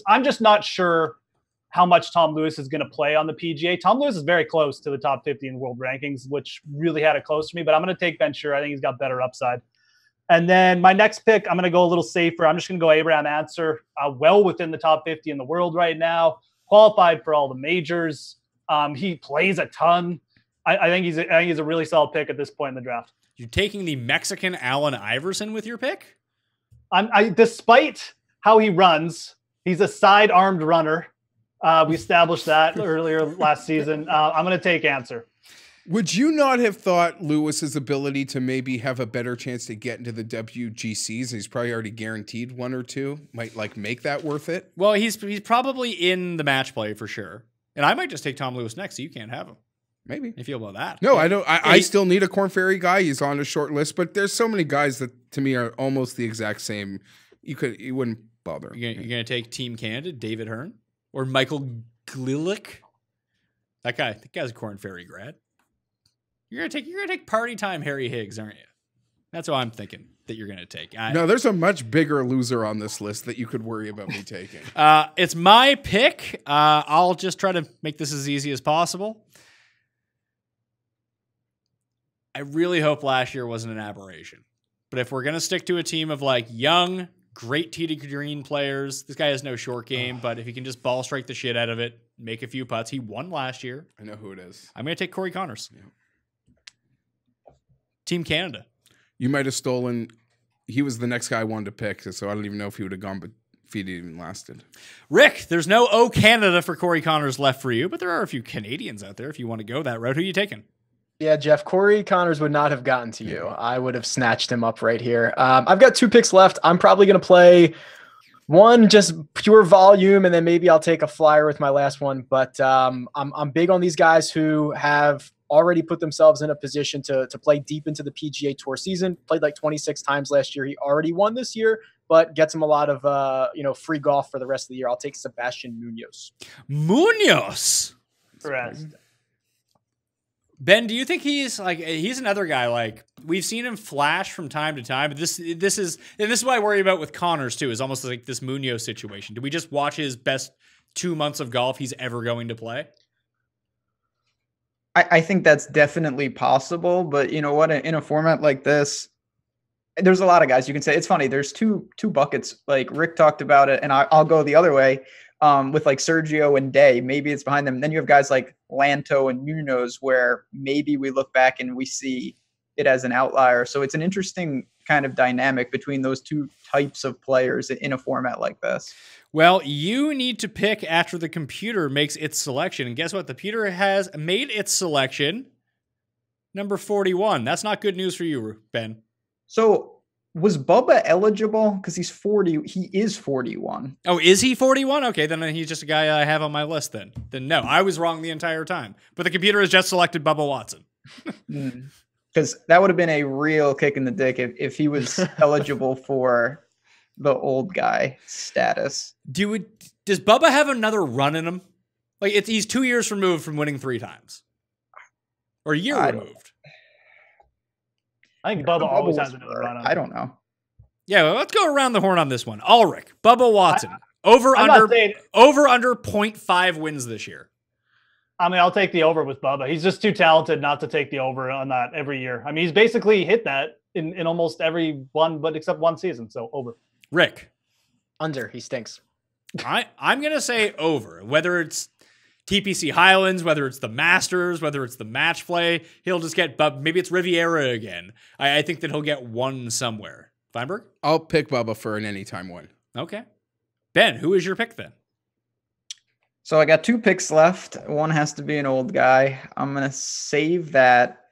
I'm just not sure how much Tom Lewis is going to play on the PGA. Tom Lewis is very close to the top 50 in world rankings, which really had it close to me. But I'm going to take Ventura. I think he's got better upside. And then my next pick, I'm going to go a little safer. I'm just going to go Abraham Answer, well within the top 50 in the world right now, qualified for all the majors. He plays a ton. I think he's a really solid pick at this point in the draft. You're taking the Mexican Allen Iverson with your pick? Despite how he runs, he's a side-armed runner. We established that earlier last season. I'm going to take Answer. Would you not have thought Lewis's ability to maybe have a better chance to get into the WGCs? He's probably already guaranteed 1 or 2. Might make that worth it. Well, he's probably in the match play for sure. And I might just take Tom Lewis next, so you can't have him. Maybe. You feel about that? No, I don't. I still need a Corn Ferry guy. He's on a short list, but there's so many guys that to me are almost the exact same. You wouldn't bother. You're gonna take Team Canada, David Hearn, or Michael Glick. That guy's a Corn Ferry grad. You're gonna take Party Time Harry Higgs, aren't you? That's what I'm thinking that you're gonna take. No, there's a much bigger loser on this list that you could worry about me taking. It's my pick. I'll just try to make this as easy as possible. I really hope last year wasn't an aberration. But if we're going to stick to a team of like young, great tee to green players, this guy has no short game, but if he can just ball strike the shit out of it, make a few putts, he won last year. I know who it is. I'm going to take Corey Connors. Yeah. Team Canada. You might have stolen. He was the next guy I wanted to pick, so I don't even know if he would have gone, but if he'd even lasted. Rick, there's no O Canada for Corey Connors left for you, but there are a few Canadians out there if you want to go that route. Who are you taking? Yeah, Jeff, Corey Connors would not have gotten to you. I would have snatched him up right here. I've got 2 picks left. I'm probably going to play one just pure volume, and then maybe I'll take a flyer with my last one. But I'm big on these guys who have already put themselves in a position to play deep into the PGA Tour season. Played like 26 times last year. He already won this year, but gets him a lot of free golf for the rest of the year. I'll take Sebastian Munoz. Munoz. Correct. Ben, do you think he's another guy like we've seen him flash from time to time, but this is what I worry about with Connors too, is almost like this Munoz situation. Do we just watch his best 2 months of golf he's ever going to play? I think that's definitely possible, but you know what? In a format like this, there's a lot of guys you can say. It's funny. There's two buckets. Like Rick talked about it, and I'll go the other way. With like Sergio and Day, maybe it's behind them. And then you have guys like Lanto and Munoz, where maybe we look back and we see it as an outlier. So it's an interesting kind of dynamic between those 2 types of players in a format like this. Well, you need to pick after the computer makes its selection. And guess what? The computer has made its selection number 41. That's not good news for you, Ben. So was Bubba eligible? Because he's 40. He is 41. Oh, is he 41? Okay, then he's just a guy I have on my list then. Then no, I was wrong the entire time. But the computer has just selected Bubba Watson. because that would have been a real kick in the dick if he was eligible for the old guy status. Does Bubba have another run in him? Like he's 2 years removed from winning 3 times, or a year removed. I think Bubba always has another run on him. I don't know. Yeah, well, let's go around the horn on this one. Ulrich, Bubba Watson, over under 0.5 wins this year. I mean, I'll take the over with Bubba. He's just too talented not to take the over on that every year. I mean, he's basically hit that in almost every one, but except one season. So over. Rick. Under. He stinks. I'm going to say over. Whether it's TPC Highlands, whether it's the Masters, whether it's the match play, he'll just get Bubba. Maybe it's Riviera again. I think that he'll get one somewhere. Fienberg? I'll pick Bubba for an anytime win. Okay. Ben, who is your pick then? So I got 2 picks left. One has to be an old guy. I'm going to save that.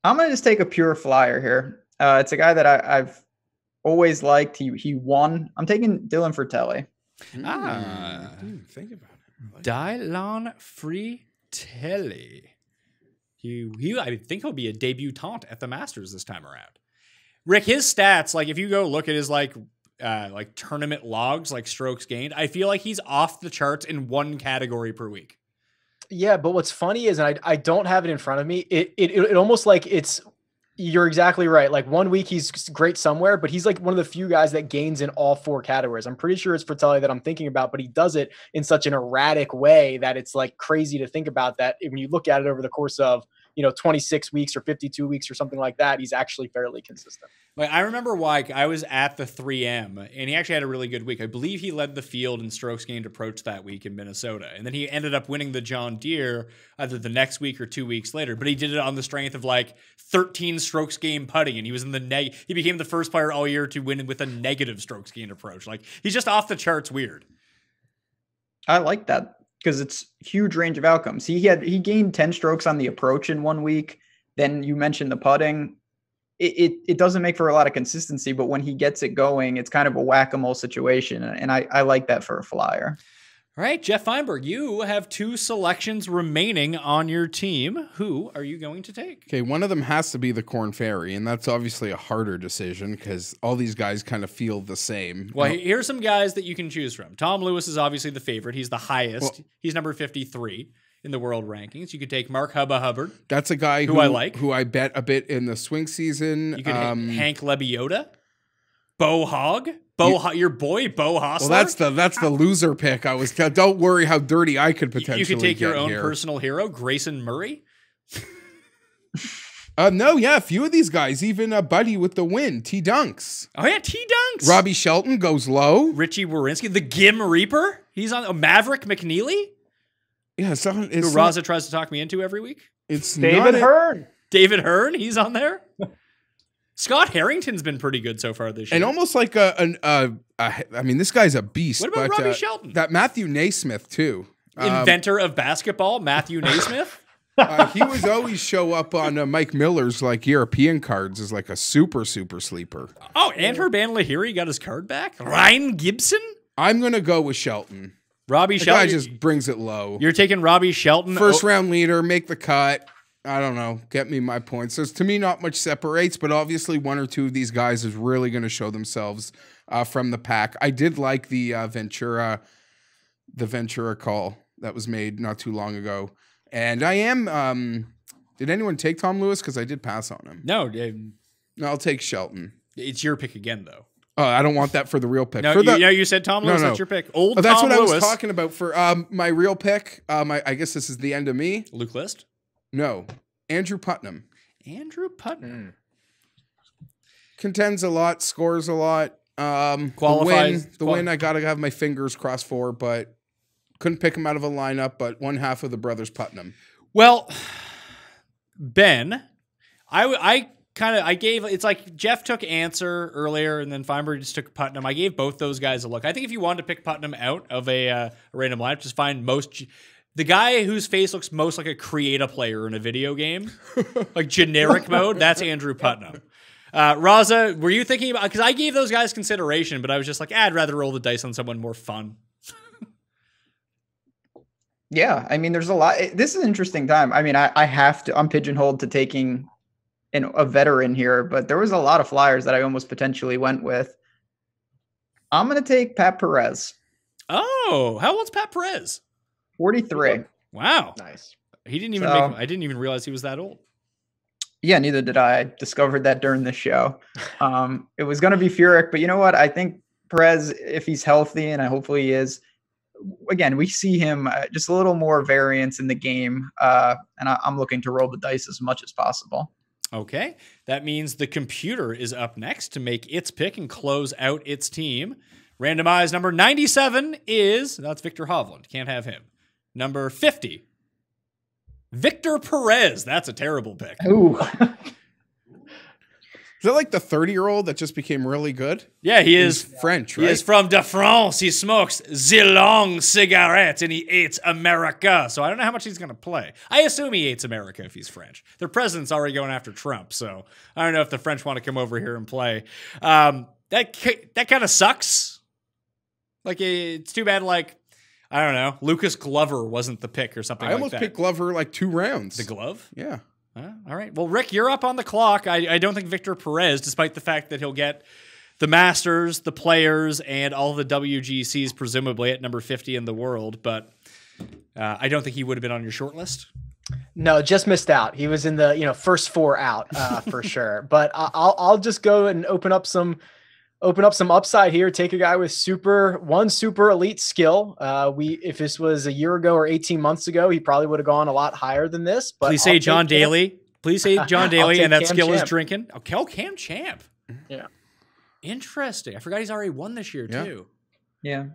I'm going to just take a pure flyer here. It's a guy that I've always liked. He won. I'm taking Dylan Fratelli. Think about it. Dylan Fratelli. I think he'll be a debutant at the Masters this time around. Rick, his stats, like if you go look at his like tournament logs, like strokes gained, I feel like he's off the charts in one category per week. Yeah, but what's funny is, and I don't have it in front of me, it almost like you're exactly right. Like 1 week he's great somewhere, but he's like one of the few guys that gains in all 4 categories. I'm pretty sure it's Fratelli that I'm thinking about, but he does it in such an erratic way that it's like crazy to think about that. When you look at it over the course of 26 weeks or 52 weeks or something like that, he's actually fairly consistent. Like I remember why I was at the 3M and he actually had a really good week. I believe he led the field in strokes gained approach that week in Minnesota. And then he ended up winning the John Deere either the next week or 2 weeks later, but he did it on the strength of like 13 strokes gained putting. And he was in the he became the first player all year to win with a negative strokes gained approach. Like he's just off the charts weird. I like that, because it's huge range of outcomes. He gained 10 strokes on the approach in 1 week. Then you mentioned the putting. It doesn't make for a lot of consistency, but when he gets it going, it's kind of a whack-a-mole situation. And I like that for a flyer. All right, Geoff Fienberg, you have 2 selections remaining on your team. Who are you going to take? Okay, one of them has to be the Corn Ferry, and that's obviously a harder decision because all these guys kind of feel the same. Well, here's some guys that you can choose from. Tom Lewis is obviously the favorite. He's the highest. He's number 53 in the world rankings. You could take Mark Hubba Hubbard. That's a guy who I like. Who I bet a bit in the swing season. You could Hank Lebioda. Bo Hogg. Your boy, Bo Hostler. Well, that's the loser pick. Don't worry how dirty I could potentially get. You could take your own personal hero, Grayson Murray. No, yeah, a few of these guys, even a buddy with the win, T Dunks. Oh yeah, T Dunks. Robbie Shelton goes low. Richie Warinsky, the Gim Reaper. He's on Maverick McNeely. Yeah, who Raza tries to talk me into every week. It's David Hearn. David Hearn, he's on there. Scott Harrington's been pretty good so far this year. And almost like I mean, this guy's a beast. What about Robbie Shelton? That Matthew Naismith, too. Inventor of basketball, Matthew Naismith. He was always show up on Mike Miller's like European cards as like a super sleeper. Oh, and Herban Lahiri got his card back? Ryan Gibson? I'm going to go with Shelton. Robbie Shelton. Guy just brings it low. You're taking Robbie Shelton. First round leader, make the cut. I don't know. Get me my points. So to me, not much separates, but obviously 1 or 2 of these guys is really going to show themselves from the pack. I did like the Ventura call that was made not too long ago. And I am, did anyone take Tom Lewis? Because I did pass on him. No, I'll take Shelton. It's your pick again, though. Oh, I don't want that for the real pick. No, you said Tom Lewis. No. That's your pick. That's Tom what Lewis. I was talking about for my real pick. I guess this is the end of me. Luke List? No. Andrew Putnam. Andrew Putnam. Contends a lot, scores a lot. Qualifies. The win I got to have my fingers crossed for, but couldn't pick him out of a lineup, but one half of the brothers Putnam. Well, Ben, I gave, it's like Geoff took Answer earlier and then Fienberg just took Putnam. I gave both those guys a look. I think if you wanted to pick Putnam out of a random lineup, just find the guy whose face looks most like a create-a player in a video game, like generic mode, that's Andrew Putnam. Raza, were you thinking about, because I gave those guys consideration, but I was just like, I'd rather roll the dice on someone more fun. Yeah, I mean, there's a lot. This is an interesting time. I mean, I'm pigeonholed to taking a veteran here, but there was a lot of flyers that I almost potentially went with. I'm going to take Pat Perez. Oh, how old's Pat Perez? 43. Wow. Nice. He didn't even I didn't even realize he was that old. Yeah, neither did I. I discovered that during this show. It was going to be Furyk, but you know what? I think Perez, if he's healthy, and hopefully he is, again, we see him just a little more variance in the game, and I'm looking to roll the dice as much as possible. Okay, that means the computer is up next to make its pick and close out its team. Randomized number 97 is, that's Victor Hovland. Can't have him. Number 50, Victor Perez. That's a terrible pick. Ooh. Is that like the 30-year-old that just became really good? Yeah, he is French, right? He is from de France. He smokes the long cigarettes and he hates America. So I don't know how much he's going to play. I assume he hates America if he's French. Their president's already going after Trump, so I don't know if the French want to come over here and play. That kind of sucks. Like, it's too bad, like, I don't know, Lucas Glover wasn't the pick or something like that. I almost picked Glover like 2 rounds. The glove? Yeah. All right. Well, Rick, you're up on the clock. I don't think Victor Perez, despite the fact that he'll get the Masters, the Players, and all the WGCs, presumably at number 50 in the world, but I don't think he would have been on your short list. No, just missed out. He was in the first 4 out for sure. But I'll just go and open up some upside here. Take a guy with super elite skill. If this was a year ago or 18 months ago, he probably would have gone a lot higher than this. But please say John Daly. Please say John Daly, and that Cam skill Champ. is drinking. Oh, Cam Champ. Yeah. Interesting. I forgot he's already won this year too. Yeah.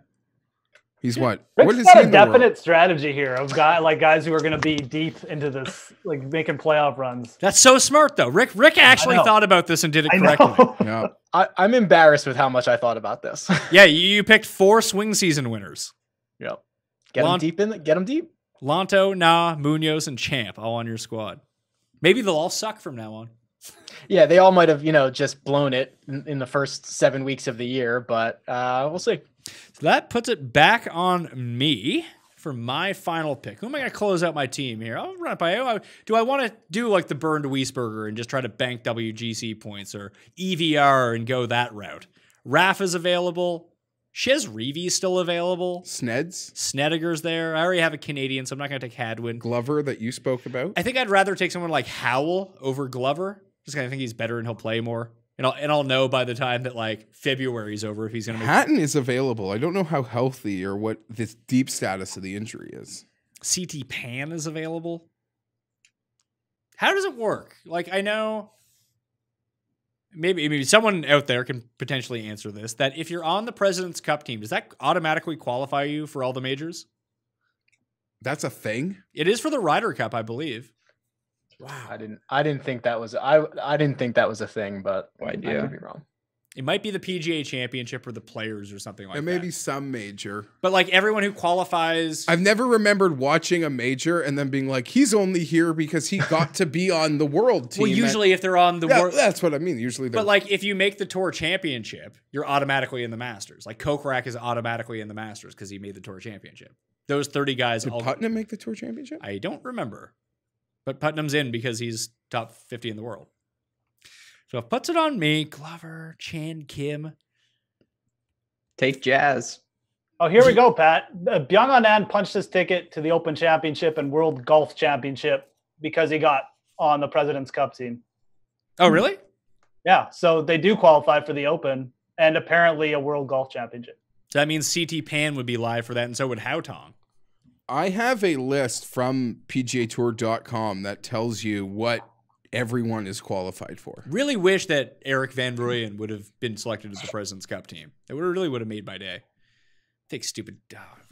He's what? Rick's What is got he a in the world? definite strategy here of guys who are going to be deep into this, like making playoff runs. That's so smart, though. Rick actually thought about this and did it I correctly. know. Yeah. I'm embarrassed with how much I thought about this. Yeah, you picked 4 swing season winners. Yep. Get them deep. Lanto, Nah, Munoz, and Champ all on your squad. Maybe they'll all suck from now on. Yeah, they all might have, just blown it in the first 7 weeks of the year, but we'll see. So that puts it back on me for my final pick. Who am I going to close out my team here? I'll run it by you. Do I want to do like the Bernd Wiesberger and just try to bank WGC points, or EVR and go that route? Raf is available. Shiz Reevy's still available. Snedeker's there. I already have a Canadian, so I'm not going to take Hadwin. Glover that you spoke about. I think I'd rather take someone like Howell over Glover. Just kind of think he's better and he'll play more. And I'll know by the time that like February's over if he's going to make. Hatton is available. I don't know how healthy or what this deep status of the injury is. CT Pan is available. How does it work? Like, I know maybe someone out there can potentially answer this, that if you're on the President's Cup team, does that automatically qualify you for all the majors? That's a thing? It is for the Ryder Cup, I believe. Wow. I didn't think that was I didn't think that was a thing, but I could be wrong. It might be the PGA Championship or the Players or something like that. It may be some major. But like everyone who qualifies, I've never remembered watching a major and then being like, he's only here because he got to be on the world team. Well, usually if they're on the world, that's what I mean. Usually, but like if you make the Tour Championship, you're automatically in the Masters. Like Kokrak is automatically in the Masters because he made the Tour Championship. Those 30 guys. Did Putnam make the Tour Championship? I don't remember. But Putnam's in because he's top 50 in the world. So if puts it on me, Glover, Chan, Kim. Take Jazz. Oh, here we go, Pat. Byung-Hun An punched his ticket to the Open Championship and World Golf Championship because he got on the President's Cup team. Oh, really? Yeah. So they do qualify for the Open and apparently a World Golf Championship. So that means CT Pan would be live for that, and so would Haotong. I have a list from PGAtour.com that tells you what everyone is qualified for. Really wish that Eric Van Rooyen would have been selected as the President's Cup team. It really would have made my day. Take stupid.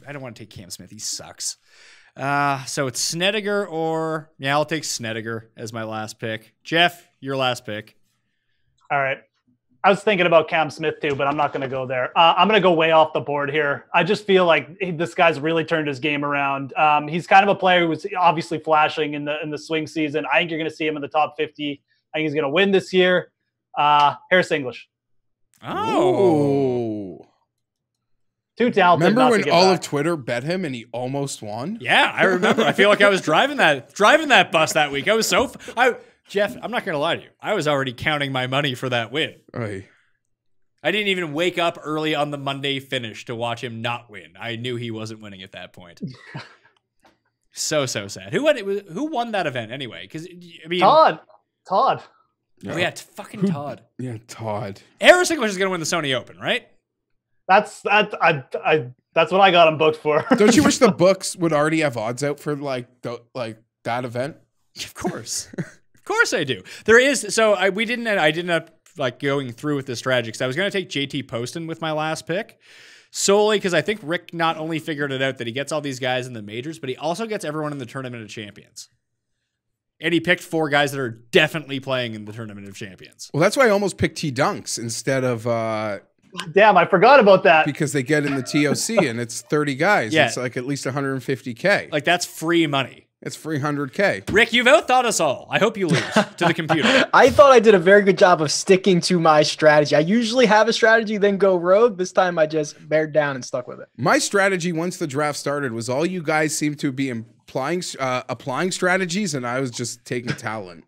I don't want to take Cam Smith. He sucks. So it's Snedeker or I'll take Snedeker as my last pick. Jeff, your last pick. All right. I was thinking about Cam Smith too, but I'm not going to go there. I'm going to go way off the board here. I just feel like this guy's really turned his game around. He's kind of a player who was obviously flashing in the swing season. I think you're going to see him in the top 50. I think he's going to win this year. Harris English. Oh. Too talented. Remember when all of Twitter bet him and he almost won? Yeah, I remember. I feel like I was driving that bus that week. I was Geoff, I'm not going to lie to you. I was already counting my money for that win. Oy. I didn't even wake up early on the Monday finish to watch him not win. I knew he wasn't winning at that point. So sad. Who won that event anyway? Because I mean, Todd. Oh yeah, fucking Todd. Yeah, Todd. Harris English is going to win the Sony Open, right? That's what I got him booked for. Don't you wish the books would already have odds out for like that event? Of course. Of course I do. There is. So I didn't end up like going through with this strategy because I was going to take JT Poston with my last pick solely because I think Rick not only figured it out that he gets all these guys in the majors, but he also gets everyone in the Tournament of Champions. And he picked 4 guys that are definitely playing in the Tournament of Champions. Well, that's why I almost picked T Dunks instead of Damn, I forgot about that. because they get in the TOC and it's 30 guys. Yeah. It's like at least 150K. Like that's free money. It's 300K. Rick, you've outthought us all. I hope you lose to the computer. I thought I did a very good job of sticking to my strategy. I usually have a strategy, then go rogue. This time I just bared down and stuck with it. My strategy once the draft started was all you guys seemed to be applying strategies, and I was just taking talent.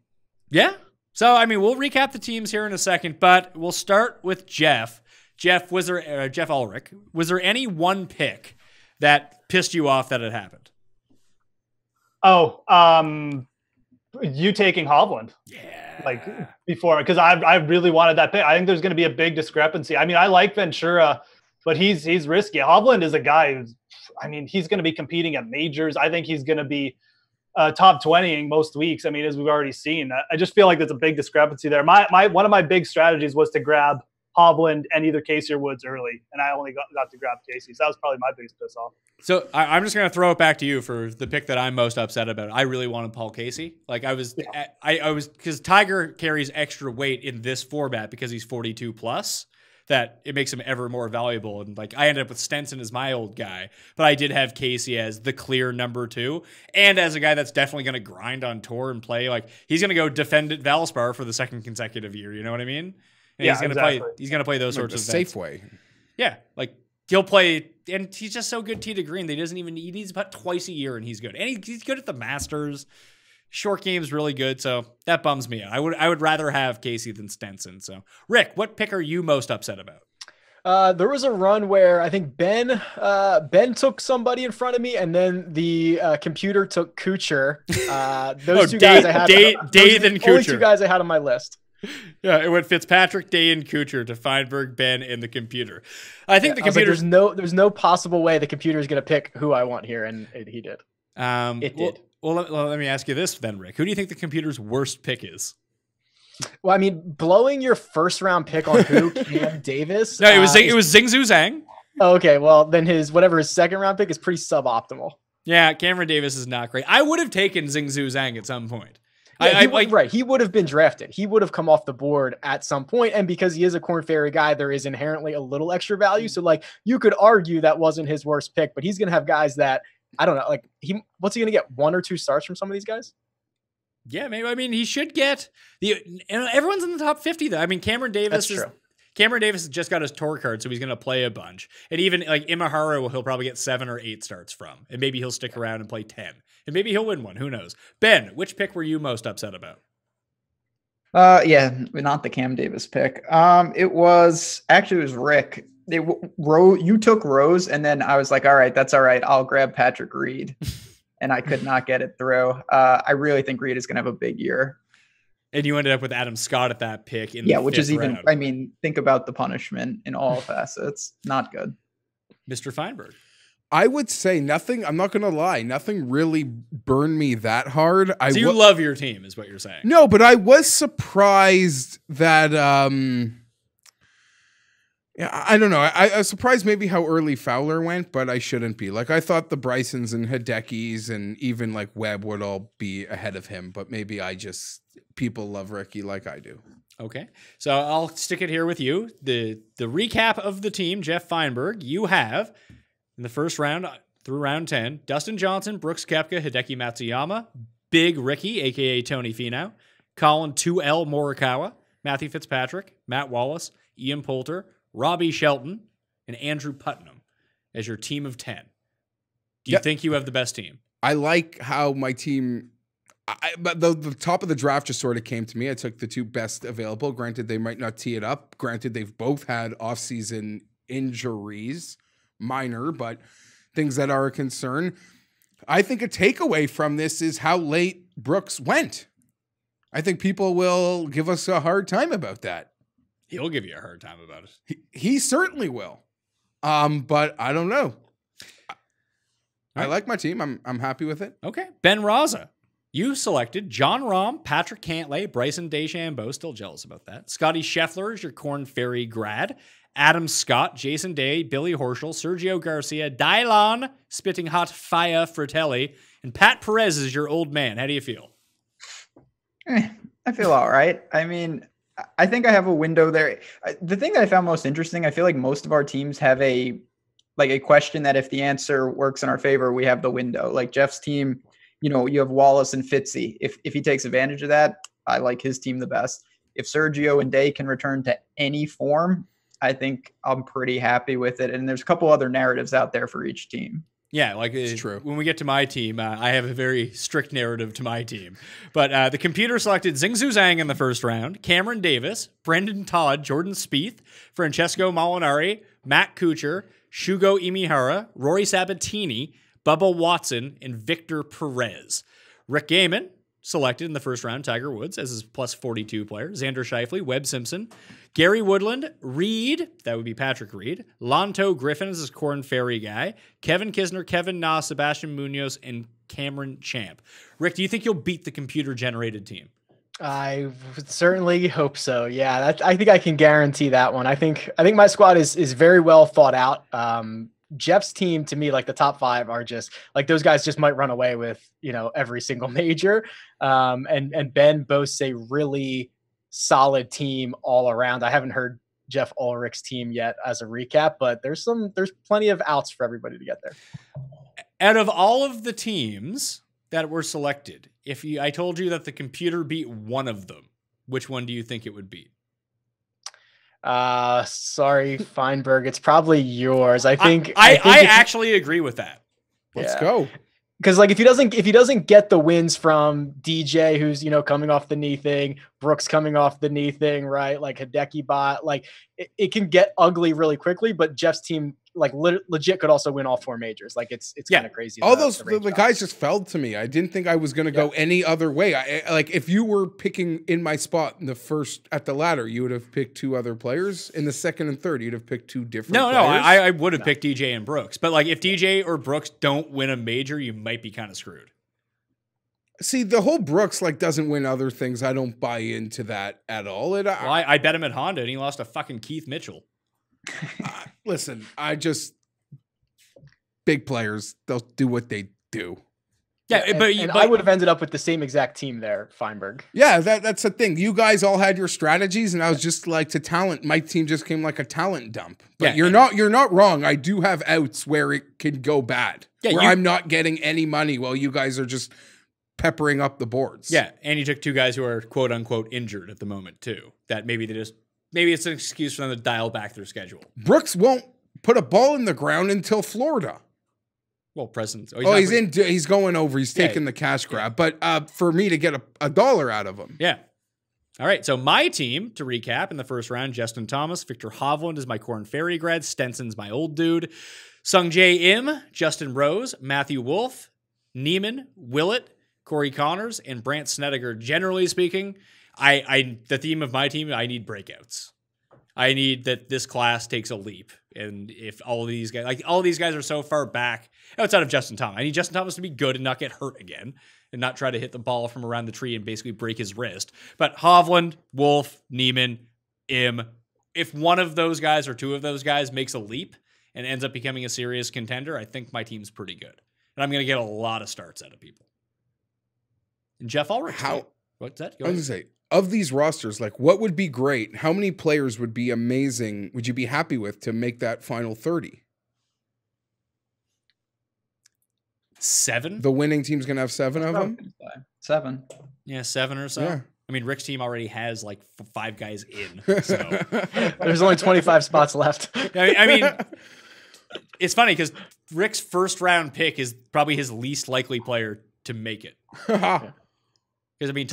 Yeah. So, I mean, we'll recap the teams here in a second, but we'll start with Geoff. Geoff Ulrich, was there any one pick that pissed you off that had happened? Oh, you taking Hovland. Yeah. Like before, because I really wanted that pick. I think there's going to be a big discrepancy. I mean, I like Ventura, but he's risky. Hovland is a guy who's, I mean, he's going to be competing at majors. I think he's going to be top 20ing most weeks. I mean, as we've already seen, I just feel like there's a big discrepancy there. One of my big strategies was to grab Hovland and either Casey or Woods early, and I only got to grab Casey. So that was probably my biggest piss off. So I'm just going to throw it back to you for the pick that I'm most upset about. I really wanted Paul Casey. Like I was because Tiger carries extra weight in this format because he's 42 plus. That it makes him ever more valuable. And like I ended up with Stenson as my old guy, but I did have Casey as the clear number 2, and as a guy that's definitely going to grind on tour and play. Like he's going to go defend at Valspar for the 2nd consecutive year. You know what I mean? And Yeah, he's going to exactly. play. He's going to play those Like sorts the of events. safe way. Yeah, like he'll play, and he's just so good tee to green. He needs about twice a year, and he's good. And he's good at the Masters. Short game's really good, so that bums me out. I would rather have Casey than Stenson. So, Rick, what pick are you most upset about? There was a run where I think Ben took somebody in front of me, and then the computer took Kuchar. Those two guys I had. Dave and Kuchar. Only 2 guys I had on my list. Yeah, it went Fitzpatrick, Day, and Kuchar to Fienberg, Ben, and the computer. I think the computer. Like, there's no possible way the computer is going to pick who I want here, and he did. It did. Well, let me ask you this then, Rick. Who do you think the computer's worst pick is? Well, I mean, blowing your first round pick on who? Cam Davis? No, it was Zhingzhou Zhang. Okay, well then his second round pick is pretty suboptimal. Yeah, Cameron Davis is not great. I would have taken Zhingzhou Zhang at some point. Yeah, right. He would have been drafted. He would have come off the board at some point, and because he is a Corn Ferry guy, there is inherently a little extra value. So, like, you could argue that wasn't his worst pick, but he's going to have guys that I don't know. Like, what's he going to get? 1 or 2 starts from some of these guys? Yeah, maybe. I mean, he should get everyone's in the top 50 though. I mean, Cameron Davis has just got his tour card, so he's going to play a bunch. And even like Imahara, he'll probably get 7 or 8 starts from, and maybe he'll stick around and play 10, and maybe he'll win one. Who knows? Ben, which pick were you most upset about? Yeah, not the Cam Davis pick. It was Rick. You took Rose, and then I was like, all right, that's all right. I'll grab Patrick Reed, and I could not get it through. I really think Reed is going to have a big year. And you ended up with Adam Scott at that pick. Which is even, round. I mean, think about the punishment in all facets. Not good. Mr. Fienberg. I would say nothing. I'm not going to lie. Nothing really burned me that hard. So you love your team is what you're saying. No, but I was surprised that, I don't know. I was surprised maybe how early Fowler went, but I shouldn't be. Like, I thought the Brysons and Hidekis and even like Webb would all be ahead of him, but maybe people love Ricky like I do. Okay. So I'll stick it here with you. The recap of the team, Geoff Fienberg, you have in the first round through round 10, Dustin Johnson, Brooks Koepka, Hideki Matsuyama, Big Ricky, a.k.a. Tony Finau, Colin 2L Morikawa, Matthew Fitzpatrick, Matt Wallace, Ian Poulter, Robbie Shelton, and Andrew Putnam as your team of 10. Do you think you have the best team? I like how my team, But the top of the draft just sort of came to me. I took the 2 best available. Granted, they might not tee it up. Granted, they've both had offseason injuries, minor, but things that are a concern. I think a takeaway from this is how late Brooks went. I think people will give us a hard time about that. He'll give you a hard time about it. He certainly will. But I don't know. I like my team. I'm happy with it. Okay. Ben Rasa. You selected John Rahm, Patrick Cantlay, Bryson DeChambeau, still jealous about that. Scotty Scheffler is your Corn Ferry grad. Adam Scott, Jason Day, Billy Horschel, Sergio Garcia, Dylan, Spitting Hot Faya Fratelli, and Pat Perez is your old man. How do you feel? I feel all right. I mean, I think I have a window there. The thing that I found most interesting, I feel like most of our teams have a question that if the answer works in our favor, we have the window. Like Jeff's team, you have Wallace and Fitzy. If he takes advantage of that, I like his team the best. If Sergio and Day can return to any form, I think I'm pretty happy with it. And there's a couple other narratives out there for each team. Yeah, like it's true. When we get to my team, I have a very strict narrative to my team. But the computer selected Zhingzhou Zhang in the first round, Cameron Davis, Brendan Todd, Jordan Spieth, Francesco Molinari, Matt Kuchar, Shugo Imihara, Rory Sabatini, Bubba Watson, and Victor Perez. Rick Gehman selected in the first round Tiger Woods as his plus 42 player, Xander Schauffele, Webb Simpson, Gary Woodland, Reed, that would be Patrick Reed, Lonto Griffin as his Corn Ferry guy, Kevin Kisner, Kevin Na, Sebastian Munoz, and Cameron Champ. Rick, do you think you'll beat the computer-generated team? I would certainly hope so. Yeah, I think I can guarantee that one. I think my squad is very well thought out. Jeff's team, to me, like the top 5 are just like those guys just might run away with, every single major. And Ben boasts a really solid team all around. I haven't heard Jeff Ulrich's team yet as a recap, but there's plenty of outs for everybody to get there. Out of all of the teams that were selected, I told you that the computer beat one of them, which one do you think it would beat? Sorry, Fienberg. It's probably yours. I think I actually agree with that. Let's go. Because like if he doesn't get the wins from DJ, who's coming off the knee thing, Brooks coming off the knee thing, right? Like Hideki bot, like it can get ugly really quickly. But Jeff's team like legit could also win all 4 majors. Like it's kind of crazy. All the guys just fell to me. I didn't think I was going to go any other way. Like if you were picking in my spot in the first at the ladder, you would have picked 2 other players. In the second and third, you'd have picked 2 different. No, players. I would have picked DJ and Brooks. But like if DJ or Brooks don't win a major, you might be kind of screwed. See, the whole Brooks doesn't win other things. I don't buy into that at all. I bet him at Honda and he lost to fucking Keith Mitchell. Listen, big players, they'll do what they do. Yeah, but I would have ended up with the same exact team there, Fienberg. Yeah, that's the thing. You guys all had your strategies, and I was just like my team just came like a talent dump. But you're not wrong. I do have outs where it could go bad. Yeah, where I'm not getting any money while you guys are just peppering up the boards. Yeah, and you took 2 guys who are quote unquote injured at the moment too. That maybe it's an excuse for them to dial back their schedule. Brooks won't put a ball in the ground until Florida. Well, President. He's going over. He's taking the cash grab. Yeah. But for me to get a dollar out of him. Yeah. All right. So my team, to recap, in the first round, Justin Thomas, Victor Hovland is my Corn Ferry grad. Stenson's my old dude. Sung Jae Im, Justin Rose, Matthew Wolf, Neiman, Willett, Corey Connors, and Brant Snedeker. Generally speaking, the theme of my team, I need breakouts. I need that this class takes a leap. And if all these guys are so far back outside of Justin Thomas, I need Justin Thomas to be good and not get hurt again and not try to hit the ball from around the tree and basically break his wrist. But Hovland, Wolf, Neiman, Im, if one of those guys or 2 of those guys makes a leap and ends up becoming a serious contender, I think my team's pretty good. And I'm going to get a lot of starts out of people. And Jeff Ulrich. What's that? I was going to say, of these rosters, like what would be great? How many players would be amazing? Would you be happy with to make that final 30? 7? The winning team's going to have 7 of them? 7. Yeah, 7 or so. Yeah. I mean, Rick's team already has like 5 guys in. So there's only 25 spots left. I mean, it's funny because Rick's first round pick is probably his least likely player to make it. Because I mean,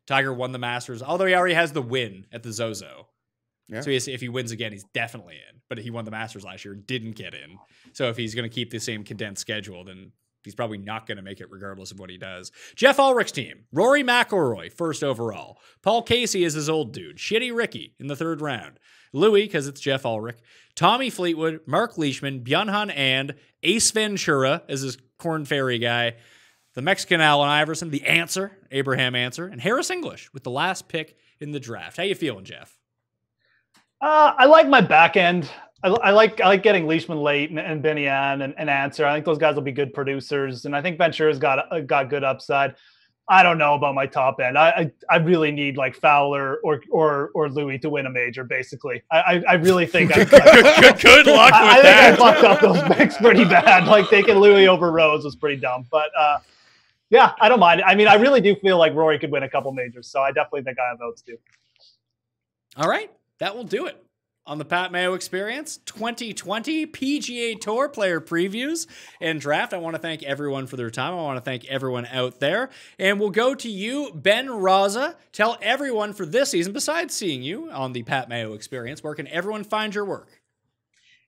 Tiger won the Masters, although he already has the win at the Zozo. Yeah. So if he wins again, he's definitely in. But he won the Masters last year, didn't get in. So if he's going to keep the same condensed schedule, then he's probably not going to make it regardless of what he does. Geoff Ulrich's team. Rory McIlroy, first overall. Paul Casey is his old dude. Shitty Ricky in the 3rd round. Louis, because it's Geoff Ulrich. Tommy Fleetwood, Mark Leishman, Byung-Hun and Ace Ventura as his Corn Ferry guy. The Mexican Allen Iverson, the Answer, Abraham Answer, and Harris English with the last pick in the draft. How you feeling, Jeff? I like my back end. I like getting Leishman late and Benny Ann and Answer. I think those guys will be good producers, and I think Ventura's got good upside. I don't know about my top end. I really need like Fowler or Louis to win a major. Basically, I really think good luck with that. I fucked up those picks pretty bad. Like taking Louis over Rose was pretty dumb, but yeah, I don't mind. I mean, I really do feel like Rory could win a couple majors, so I definitely think I have votes too. All right, that will do it on the Pat Mayo Experience 2020 PGA Tour Player Previews and Draft. I want to thank everyone for their time. I want to thank everyone out there. And we'll go to you, Ben Rasa. Tell everyone for this season, besides seeing you on the Pat Mayo Experience, where can everyone find your work?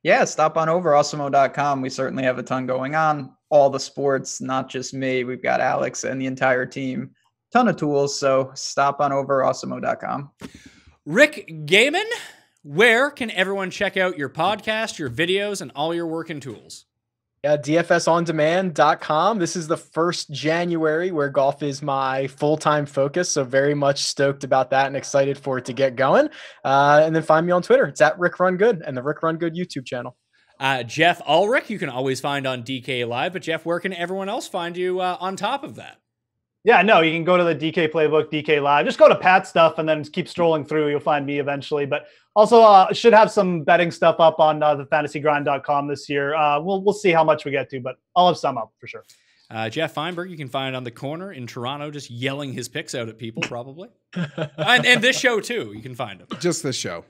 Yeah, stop on over awesemo.com. We certainly have a ton going on. All the sports, not just me. We've got Alex and the entire team. Ton of tools, so stop on over awesemo.com. Rick Gehman, where can everyone check out your podcast, your videos, and all your work and tools? Yeah, dfsondemand.com. This is the first January where golf is my full-time focus, so very much stoked about that and excited for it to get going. And then find me on Twitter. It's at Rick Run Good and the Rick Run Good YouTube channel. Geoff Ulrich, you can always find on DK Live, but Jeff, where can everyone else find you on top of that? Yeah, no, you can go to the DK Playbook, DK Live. Just go to Pat stuff and then keep strolling through. You'll find me eventually. But also should have some betting stuff up on the fantasygrind.com this year. We'll see how much we get to, but I'll have some up for sure. Geoff Fienberg, you can find on the corner in Toronto, just yelling his picks out at people, probably. and this show, too, you can find him. Just this show.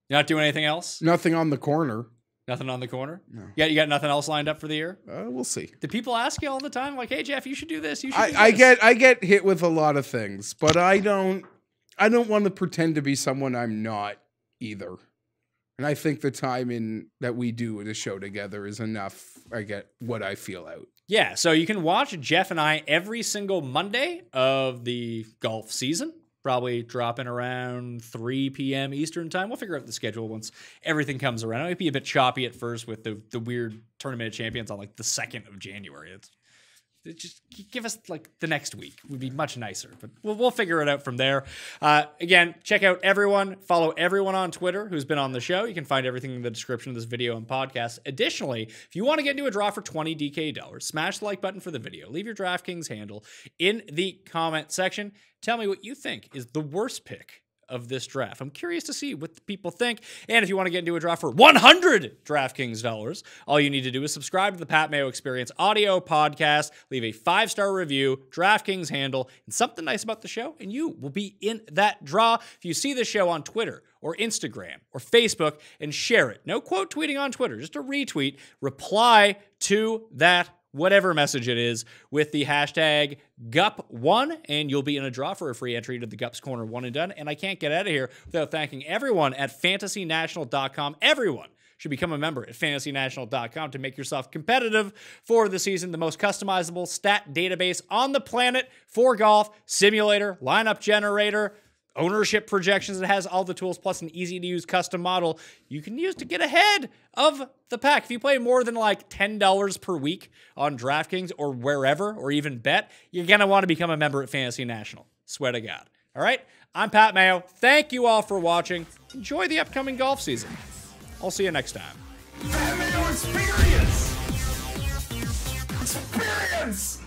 You're not doing anything else? Nothing on the corner. Nothing on the corner? No. Yeah, you got nothing else lined up for the year? We'll see. Do people ask you all the time, like, hey, Jeff, you should do this, you should do this? I get hit with a lot of things, but I don't want to pretend to be someone I'm not either. And I think the time that we do the show together is enough. I get what I feel out. Yeah, so you can watch Jeff and I every single Monday of the golf season. Probably dropping around 3 p.m. Eastern time. We'll figure out the schedule once everything comes around. It might be a bit choppy at first with the weird Tournament of Champions on like the 2nd of January. Just give us like the next week. Would be much nicer, but we'll figure it out from there. Again, check out everyone. Follow everyone on Twitter who's been on the show. You can find everything in the description of this video and podcast. Additionally, if you want to get into a draw for $20 DK, smash the like button for the video. Leave your DraftKings handle in the comment section. Tell me what you think is the worst pick of this draft. I'm curious to see what the people think. And if you want to get into a draw for $100 DraftKings dollars, all you need to do is subscribe to the Pat Mayo Experience audio podcast, leave a 5-star review, DraftKings handle, and something nice about the show, and you will be in that draw. If you see the show on Twitter or Instagram or Facebook and share it, no quote tweeting on Twitter, just a retweet, reply to that whatever message it is with the hashtag GUP1, and you'll be in a draw for a free entry to the Gups Corner One and Done. And I can't get out of here without thanking everyone at fantasynational.com. Everyone should become a member at fantasynational.com to make yourself competitive for the season. The most customizable stat database on the planet for golf, simulator, lineup generator, ownership projections. It has all the tools plus an easy-to-use custom model you can use to get ahead of the pack. If you play more than like $10 per week on DraftKings or wherever, or even bet, you're going to want to become a member at Fantasy National. Swear to God. All right? I'm Pat Mayo. Thank you all for watching. Enjoy the upcoming golf season. I'll see you next time. Pat Mayo Experience! Experience!